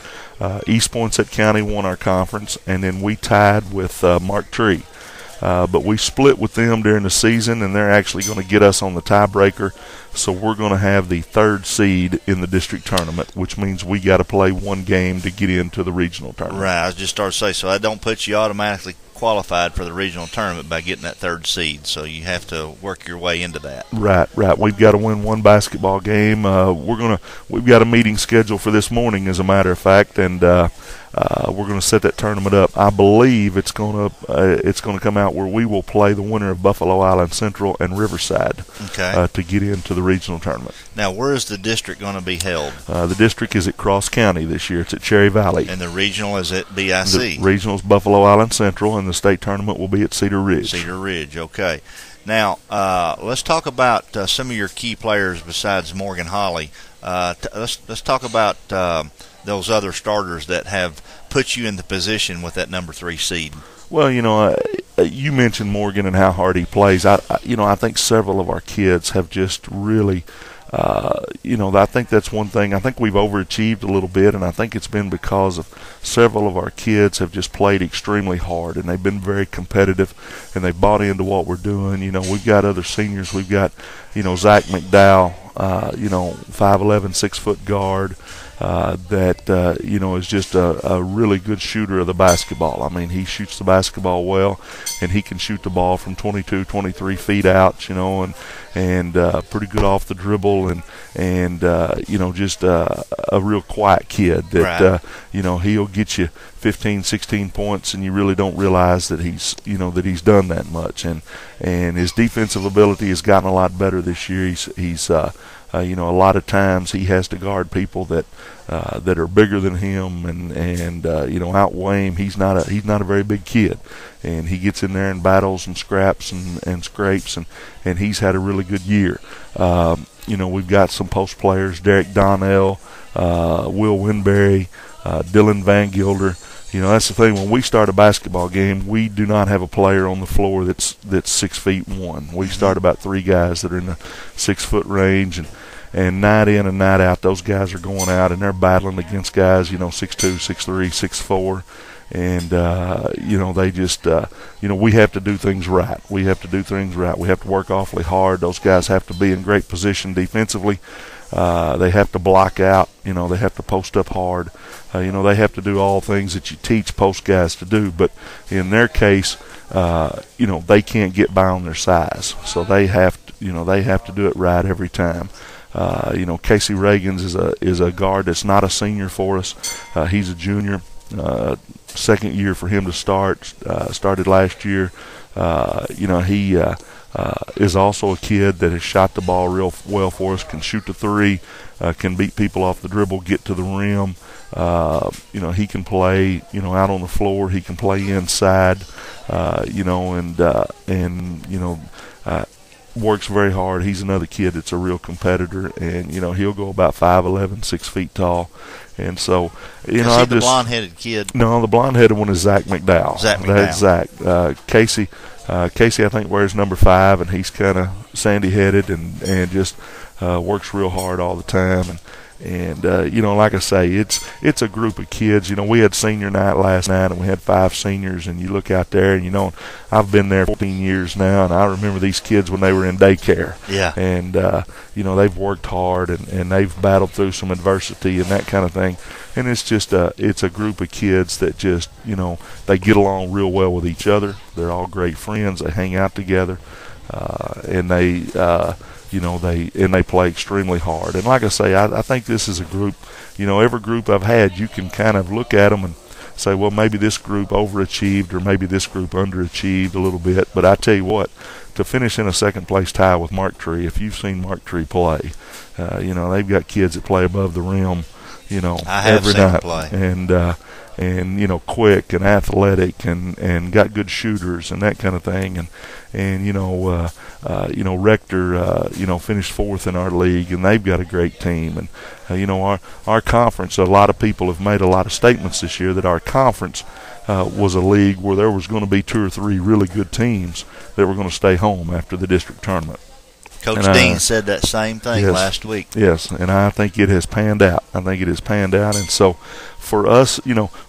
East Poinsett County won our conference, and then we tied with Mark Tree. But we split with them during the season, and they're actually going to get us on the tiebreaker. So we're going to have the 3rd seed in the district tournament, which means we got to play one game to get into the regional tournament. Right, I was just starting to say, so that don't put you automatically qualified for the regional tournament by getting that 3rd seed. So you have to work your way into that. Right. We've got to win one basketball game. We've got a meeting scheduled for this morning, as a matter of fact, and we're going to set that tournament up. I believe it's going to come out where we will play the winner of Buffalo Island Central and Riverside to get into the regional tournament. Now, where is the district going to be held? The district is at Cross County this year. It's at Cherry Valley. And the regional is at BIC? The regional is Buffalo Island Central, and the state tournament will be at Cedar Ridge. Cedar Ridge, okay. Now, let's talk about some of your key players besides Morgan Holly. Let's talk about those other starters that have put you in the position with that number 3 seed. Well, you mentioned Morgan and how hard he plays. I think several of our kids have just really I think that's one thing. I think we've overachieved a little bit, and I think it's been because of several of our kids have just played extremely hard, and they've been very competitive, and they've bought into what we're doing. We've got other seniors. We've got, Zach McDowell, 5'11", 6-foot guard. That is just a really good shooter of the basketball. I mean, he shoots the basketball well, and he can shoot the ball from 22, 23 feet out, and pretty good off the dribble, and just a real quiet kid that, right. He'll get you 15, 16 points, and you really don't realize that he's done that much. And his defensive ability has gotten a lot better this year. He's a lot of times he has to guard people that are bigger than him and outweigh him. He's not a very big kid, and he gets in there and battles and scraps and scrapes, and he's had a really good year. We've got some post players: Derek Donnell, Will Winberry, Dylan Van Gilder. That's the thing. When we start a basketball game, we do not have a player on the floor that's 6'1". We start about 3 guys that are in the 6-foot range, and night in and night out, those guys are going out and they're battling against guys, 6'2", 6'3", 6'4", and they just we have to do things right. We have to work awfully hard. Those guys have to be in great position defensively. They have to block out. They have to post up hard. They have to do all things that you teach post guys to do. But in their case, they can't get by on their size, so they have to do it right every time. Casey Reagans is a guard that's not a senior for us. He's a junior. Second year for him to start. Started last year. He is also a kid that has shot the ball real well for us, can shoot the three, can beat people off the dribble, get to the rim. He can play, out on the floor. He can play inside, works very hard. He's another kid that's a real competitor, and he'll go about 5'11", 6 feet tall. And so, the blonde-headed kid? No, the blonde-headed one is Zach McDowell. That's Zach. Casey, I think, wears number 5, and he's kind of sandy-headed and just works real hard all the time. And like I say, it's a group of kids. We had senior night last night, and we had 5 seniors. And you look out there, and I've been there 14 years now, and I remember these kids when they were in daycare. Yeah. And they've worked hard, and they've battled through some adversity and that kind of thing. And it's just it's a group of kids that just they get along real well with each other. They're all great friends. They hang out together, and they play extremely hard. And like I say, I think this is a group, every group I've had, you can kind of look at them and say, well, maybe this group overachieved or maybe this group underachieved a little bit. But I tell you what, to finish in a second-place tie with Mark Tree, if you've seen Mark Tree play, they've got kids that play above the rim, I have every seen night. Play. And quick and athletic and got good shooters and that kind of thing. Rector, finished 4th in our league, and they've got a great team. And our conference, a lot of people have made a lot of statements this year that our conference was a league where there was going to be 2 or 3 really good teams that were going to stay home after the district tournament. Coach Dean said that same thing last week. Yes, and I think it has panned out. And so for us,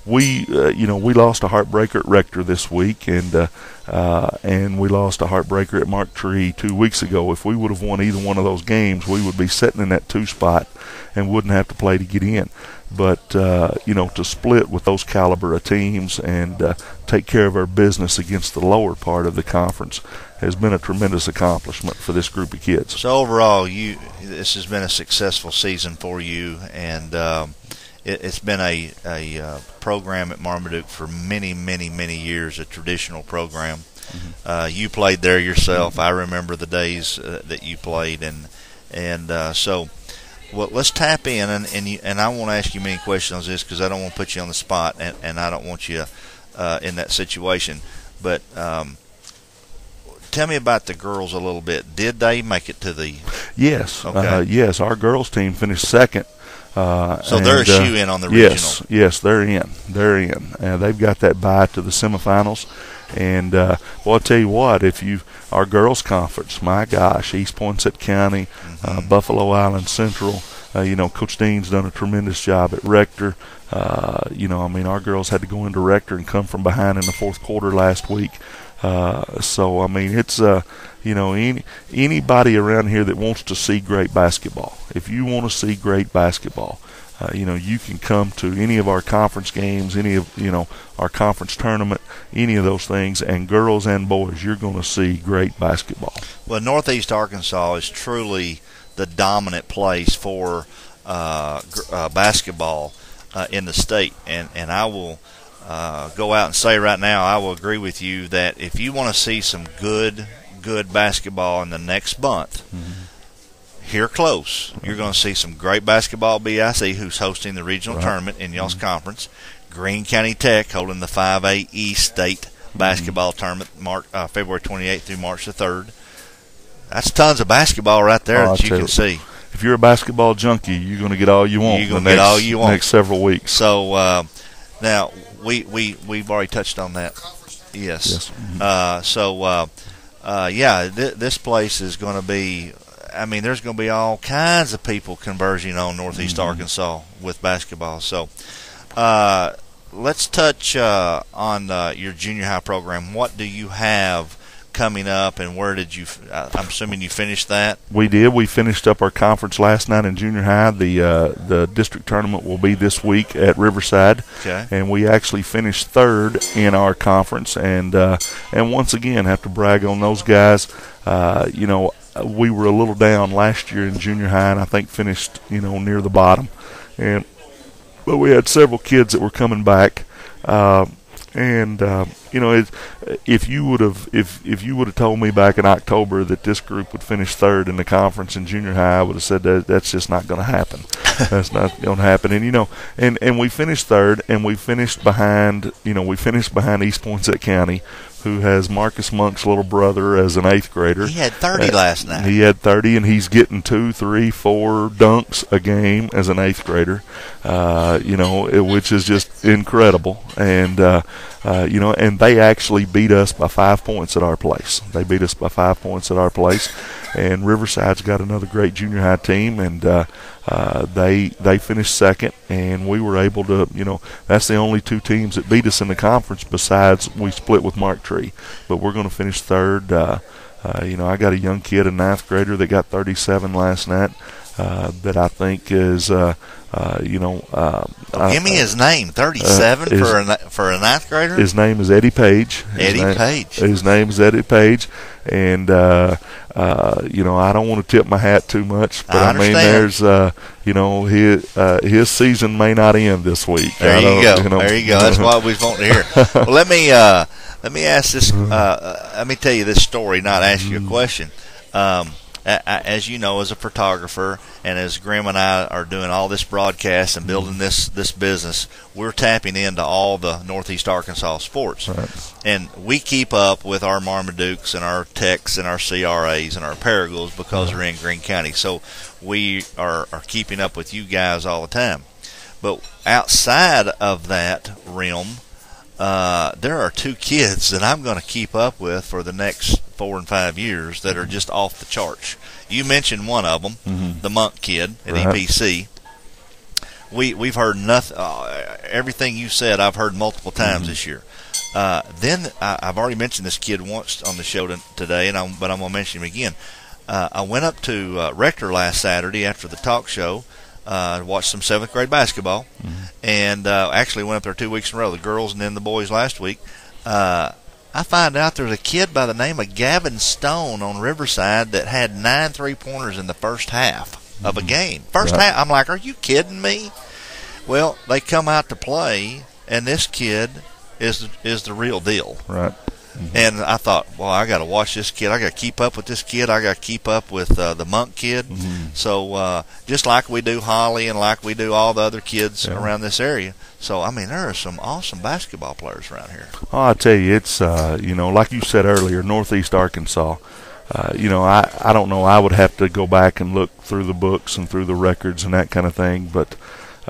we lost a heartbreaker at Rector this week, and we lost a heartbreaker at Mark Tree 2 weeks ago. If we would have won either one of those games, we would be sitting in that 2 spot and wouldn't have to play to get in. But to split with those caliber of teams and take care of our business against the lower part of the conference has been a tremendous accomplishment for this group of kids. So overall, this has been a successful season for you, and it's been a program at Marmaduke for many, many, many years, a traditional program. Mm-hmm. You played there yourself. Mm-hmm. I remember the days that you played, and so. Well, let's tap in, and I won't ask you many questions on this because I don't want to put you on the spot, and I don't want you in that situation. But tell me about the girls a little bit. Did they make it to the? Yes. Okay. Yes, our girls team finished second So they're a shoe-in on the regional. Yes, they're in. They've got that bye to the semifinals. And well, I'll tell you what, our girls' conference, my gosh, East Poinsett County, Buffalo Island Central, Coach Dean's done a tremendous job at Rector. Our girls had to go into Rector and come from behind in the fourth quarter last week. It's anybody around here that wants to see great basketball. If you want to see great basketball, you can come to any of our conference games, any of our conference tournament, any of those things, and girls and boys, you're going to see great basketball. Well, Northeast Arkansas is truly the dominant place for basketball in the state, and I will go out and say right now, I will agree with you that if you want to see some good basketball in the next month, here close, you're going to see some great basketball. BIC, who's hosting the regional tournament in y'all's conference, Greene County Tech holding the 5A East State basketball tournament February 28th through March the 3rd. That's tons of basketball right there that you can see. If you're a basketball junkie, you're going to get all you want. You're going to get all you want next several weeks. So now we've already touched on that. Yes. This place is going to be. There's going to be all kinds of people converging on Northeast Arkansas with basketball. So let's touch on your junior high program. What do you have coming up, and where did you I'm assuming you finished that? We did. We finished up our conference last night in junior high. The district tournament will be this week at Riverside. Okay. And we actually finished third in our conference, and once again have to brag on those guys. We were a little down last year in junior high, and I think finished near the bottom, but we had several kids that were coming back. If you would have told me back in October that this group would finish third in the conference in junior high, I would have said that's just not going to happen. That's not going to happen. And we finished third, and we finished behind East Poinsett County, who has Marcus Monk's little brother as an 8th grader. He had 30 last night. He had 30, and he's getting 2, 3, 4 dunks a game as an 8th grader, which is just incredible. And they actually beat us by 5 points at our place. And Riverside's got another great junior high team, and they finished second, and we were able to, that's the only two teams that beat us in the conference besides we split with Mark Tree. But we're going to finish third. I got a young kid, a 9th grader, that got 37 last night. That I think is, give me his name. 37 for a 9th grader. His name is Eddie Page. His name is Eddie Page, and I don't want to tip my hat too much, but there's his season may not end this week. There you go. There you go. That's what we want to hear. Well, let me ask this. Let me tell you this story, not ask you a question. As you know, as a photographer, and as Grim and I are doing all this broadcast and building this business, we're tapping into all the Northeast Arkansas sports. Right. And we keep up with our Marmadukes and our Techs and our CRAs and our Paragles because we're in Greene County. So we are keeping up with you guys all the time. But outside of that realm, there are 2 kids that I'm going to keep up with for the next 4 and 5 years that are just off the charts. You mentioned one of them, the Monk kid at EPC. We've heard nothing. Everything you said, I've heard multiple times this year. Then I've already mentioned this kid once on the show today, but I'm going to mention him again. I went up to Rector last Saturday after the talk show. Watched some 7th grade basketball, and actually went up there 2 weeks in a row, the girls and then the boys last week. I find out there's a kid by the name of Gavin Stone on Riverside that had 9 3-pointers in the first half of a game. First half, I'm like, are you kidding me? Well, they come out to play, and this kid is the real deal. Right. And I thought, well, I got to watch this kid. I got to keep up with this kid. I got to keep up with the Monk kid. So just like we do Holly and like we do all the other kids around this area. So, there are some awesome basketball players around here. Oh, I tell you, it's, like you said earlier, Northeast Arkansas. I don't know. I would have to go back and look through the books and through the records and that kind of thing. But,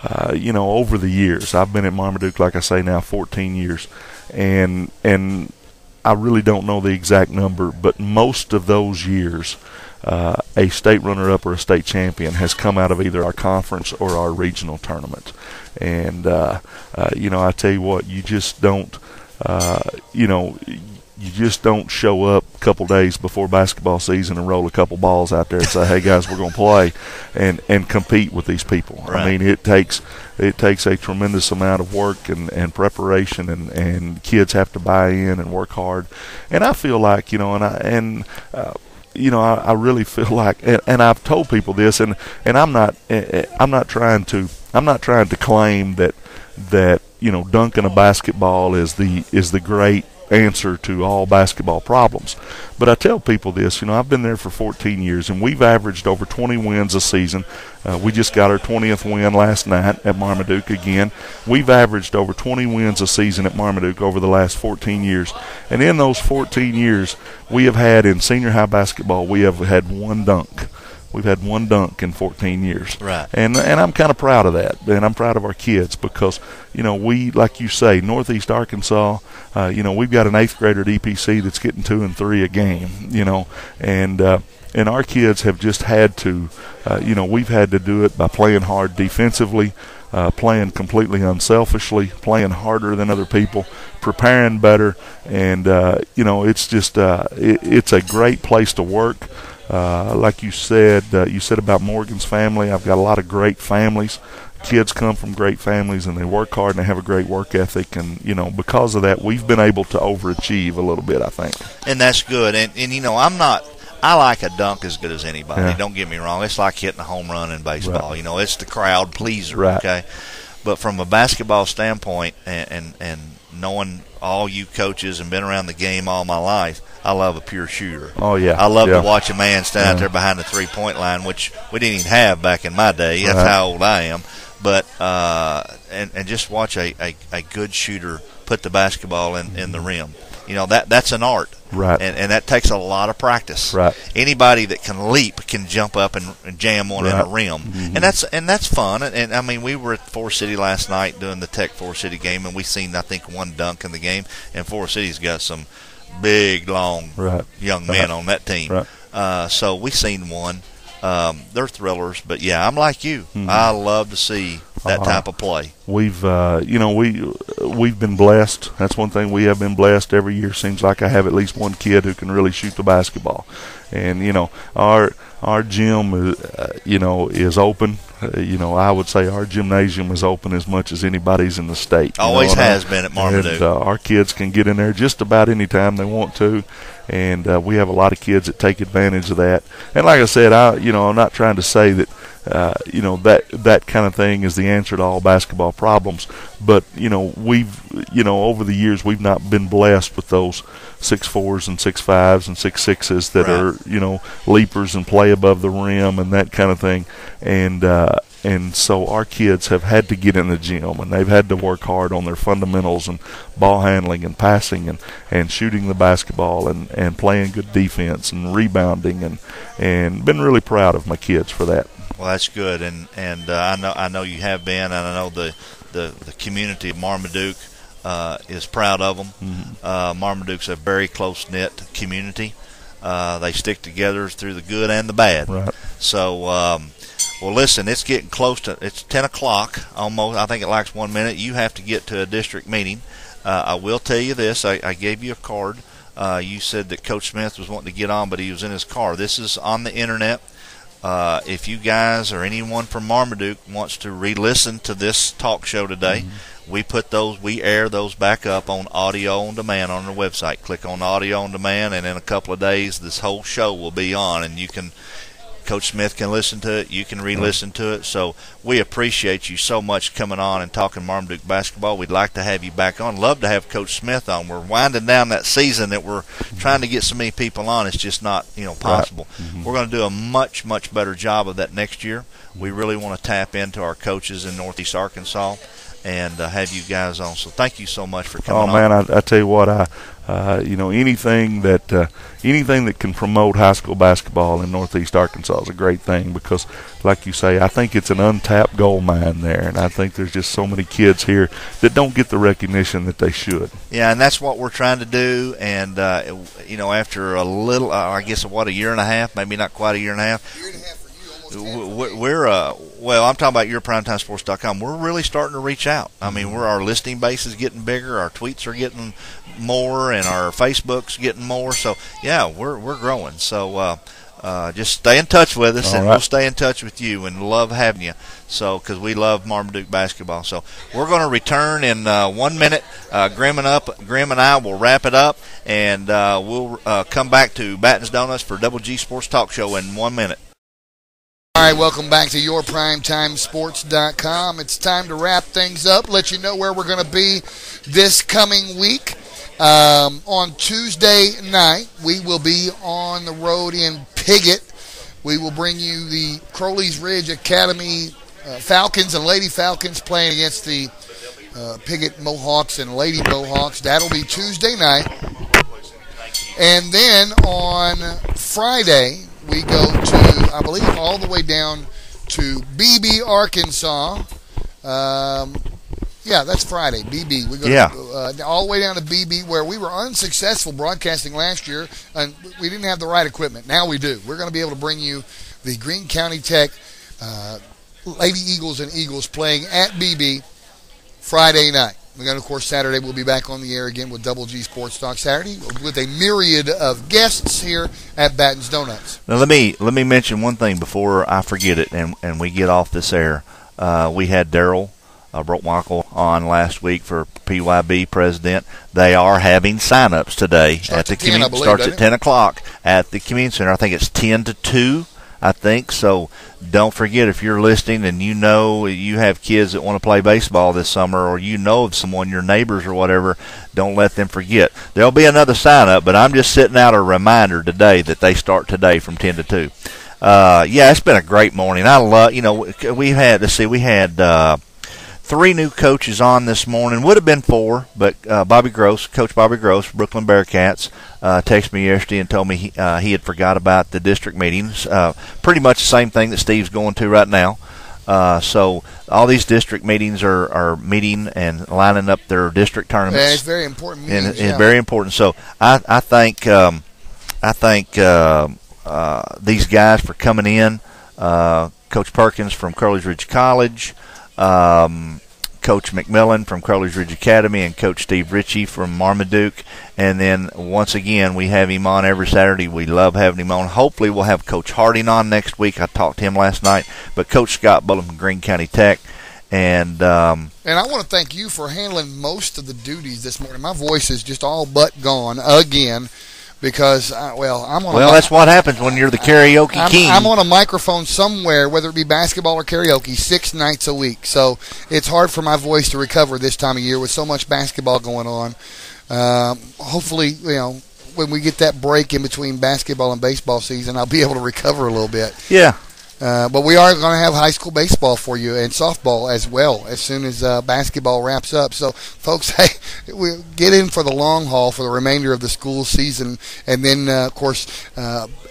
over the years, I've been at Marmaduke, like I say now, 14 years. And I really don't know the exact number, but most of those years, a state runner-up or a state champion has come out of either our conference or our regional tournament. And, I tell you what, you just don't, you just don't show up a couple days before basketball season and roll a couple balls out there and say, hey, guys, we're going to play and compete with these people. Right. I mean, it takes a tremendous amount of work and preparation, and kids have to buy in and work hard. And I feel like, I really feel like, and I've told people this, and I'm not trying to claim that dunking a basketball is the great answer to all basketball problems. But I tell people this, I've been there for 14 years, and we've averaged over 20 wins a season. We just got our 20th win last night at Marmaduke again. We've averaged over 20 wins a season at Marmaduke over the last 14 years. And in those 14 years, we have had, in senior high basketball, we have had one dunk. We've had one dunk in 14 years. Right. And I'm kind of proud of that. And I'm proud of our kids because, we, like you say, Northeast Arkansas, we've got an 8th grader at EPC that's getting 2 and 3 a game, and our kids have just had to, we've had to do it by playing hard defensively, playing completely unselfishly, playing harder than other people, preparing better, and, it's just, it's a great place to work. Like you said about Morgan's family, I've got a lot of great families. Kids come from great families, and they work hard, and they have a great work ethic. And, because of that, we've been able to overachieve a little bit, I think. And that's good. And I like a dunk as good as anybody. Yeah. Don't get me wrong. It's like hitting a home run in baseball. Right. It's the crowd pleaser, Right. okay? But from a basketball standpoint, and knowing all you coaches and been around the game all my life, I love a pure shooter. Oh, yeah. I love Yeah. to watch a man stand out there behind the three-point line, which we didn't even have back in my day. That's Right. how old I am. But and just watch a good shooter put the basketball in the rim. That's an art. Right. And that takes a lot of practice. Right. Anybody that can leap can jump up and jam one in a Right. rim. Mm-hmm. And that's fun. And I mean, we were at Forrest City last night doing the Tech Forrest City game, and we seen, I think, one dunk in the game. And Forrest City's got some big, long Right. young men on that team. Right. So we seen one. They're thrillers, but yeah, I'm like you. Mm-hmm. I love to see that type of play. We've we've been blessed. That's one thing, we have been blessed. Every year seems like I have at least one kid who can really shoot the basketball, and our gym is open. I would say our gymnasium is open as much as anybody's in the state. Always has been at Marmaduke. And, our kids can get in there just about any time they want to, and we have a lot of kids that take advantage of that. And like I said, I'm not trying to say that that kind of thing is the answer to all basketball problems, but we've over the years we've not been blessed with those 6'4" and 6'5" and 6'6" that Right. are leapers and play above the rim and that kind of thing, and so our kids have had to get in the gym, and they've had to work hard on their fundamentals and ball handling and passing and shooting the basketball and playing good defense and rebounding, and been really proud of my kids for that. Well, that's good, and I know you have been, and I know the community of Marmaduke is proud of them. Mm-hmm. Marmaduke's a very close-knit community. They stick together through the good and the bad. Right. So, well, listen, it's getting close to, it's 10 o'clock almost. I think it lacks 1 minute. You have to get to a district meeting. I will tell you this. I gave you a card. You said that Coach Smith was wanting to get on, but he was in his car. This is on the internet. If you guys or anyone from Marmaduke wants to re-listen to this talk show today, we air those back up on audio on demand on our website. Click on audio on demand, and in a couple of days, this whole show will be on, and Coach Smith can listen to it. You can re-listen to it. So we appreciate you so much coming on and talking Marmaduke basketball. We'd like to have you back on. Love to have Coach Smith on. We're winding down that season that we're trying to get so many people on. It's just not possible. Right. Mm-hmm. We're going to do a much, much better job of that next year. We really want to tap into our coaches in Northeast Arkansas. and have you guys on. So thank you so much for coming on. Oh, man, I tell you what, anything that can promote high school basketball in Northeast Arkansas is a great thing because, like you say, I think it's an untapped gold mine there, and I think there's just so many kids here that don't get the recognition that they should. Yeah, and that's what we're trying to do. And after a little, I guess a year and a half, maybe not quite a year and a half. Year and a half for you, We're I'm talking about your primetimesports.com. We're really starting to reach out. I mean, our listing base is getting bigger, our tweets are getting more, and our Facebook's getting more. So yeah, we're growing. So just stay in touch with us, and we'll stay in touch with you, and love having you. So because we love Marmaduke basketball. So we're going to return in 1 minute. Grim and I will wrap it up, and we'll come back to Batten's Donuts for Double G Sports Talk Show in 1 minute. All right, welcome back to yourprimetimesports.com. It's time to wrap things up, let you know where we're going to be this coming week. On Tuesday night, we will be on the road in Piggott. We will bring you the Crowley's Ridge Academy Falcons and Lady Falcons playing against the Piggott Mohawks and Lady Mohawks. That'll be Tuesday night. And then on Friday, we go to, I believe, all the way down to BB, Arkansas. Yeah, that's Friday, BB. We go all the way down to BB, where we were unsuccessful broadcasting last year, and we didn't have the right equipment. Now we do. We're going to be able to bring you the Greene County Tech Lady Eagles and Eagles playing at BB Friday night. And then, of course, Saturday we'll be back on the air again with Double G Sports Talk Saturday with a myriad of guests here at Batten's Donuts. Now, let me mention one thing before I forget it and we get off this air. We had Daryl Brotwinkel on last week for PYB president. They are having sign-ups today at the community. Starts at 10 o'clock at the community center. I think it's 10 to 2. I think so. Don't forget, if you're listening and you know you have kids that want to play baseball this summer, or you know of someone, your neighbors or whatever, don't let them forget. There'll be another sign up, but I'm just setting out a reminder today that they start today from 10 to 2. Yeah, it's been a great morning. I love, we had 3 new coaches on this morning. Would have been 4, but Coach Bobby Gross, Brooklyn Bearcats, texted me yesterday and told me he had forgot about the district meetings. Pretty much the same thing that Steve's going to right now. So all these district meetings are meeting and lining up their district tournaments. Yeah, it's very important meetings. And it's very important. So I thank these guys for coming in. Coach Perkins from Crowley's Ridge College, Coach McMillon from Crowley's Ridge Academy, and Coach Steve Richey from Marmaduke. And then, once again, we have him on every Saturday. We love having him on. Hopefully, we'll have Coach Harding on next week. I talked to him last night. But Coach Scott Bowlin from Greene County Tech. And I want to thank you for handling most of the duties this morning. My voice is just all but gone again. Because, I'm on that's what happens when you're the karaoke king. I'm on a microphone somewhere, whether it be basketball or karaoke, 6 nights a week. So it's hard for my voice to recover this time of year with so much basketball going on. Hopefully, when we get that break in between basketball and baseball season, I'll be able to recover a little bit. Yeah. But we are going to have high school baseball for you and softball as well as soon as basketball wraps up. So, folks, hey, we'll get in for the long haul for the remainder of the school season. And then, of course,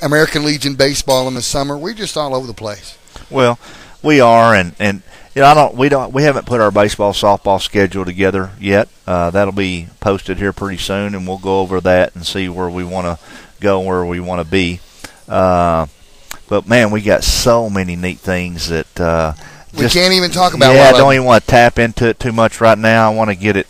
American Legion baseball in the summer. We're just all over the place. Well, we are, and we haven't put our baseball softball schedule together yet. That'll be posted here pretty soon, and we'll go over that and see where we want to go and where we want to be. But, man, we got so many neat things that we can't even talk about. Yeah, I don't even want to tap into it too much right now. I want to get it.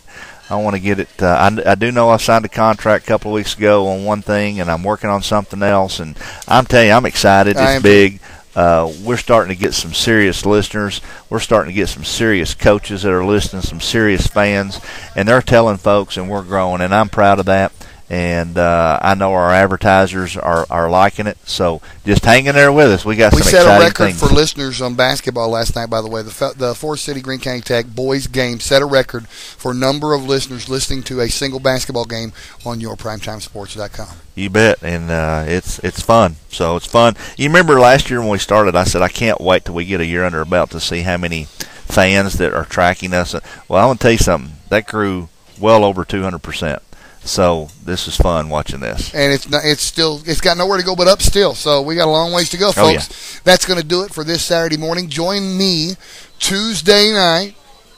I do know I signed a contract a couple of weeks ago on one thing, and I'm working on something else. And I'm telling you, I'm excited. It's big. We're starting to get some serious listeners. We're starting to get some serious coaches that are listening, some serious fans, and they're telling folks, and we're growing, and I'm proud of that. And I know our advertisers are liking it. So just hang in there with us. We got some exciting things. We set a record for listeners on basketball last night, by the way. The Forrest City Greene County Tech boys game set a record for number of listeners listening to a single basketball game on yourprimetimesports.com. You bet. And it's fun. So it's fun. You remember last year when we started, I said I can't wait till we get a year under our belt to see how many fans that are tracking us. Well, I want to tell you something. That grew well over 200%. So this is fun watching this. And it's got nowhere to go but up still. So we got a long ways to go, folks. Oh, yeah. That's going to do it for this Saturday morning. Join me Tuesday night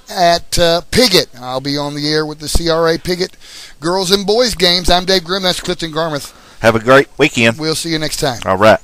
at Piggott. I'll be on the air with the CRA Piggott girls and boys games. I'm Dave Grim. That's Clifton Garmrath. Have a great weekend. We'll see you next time. All right.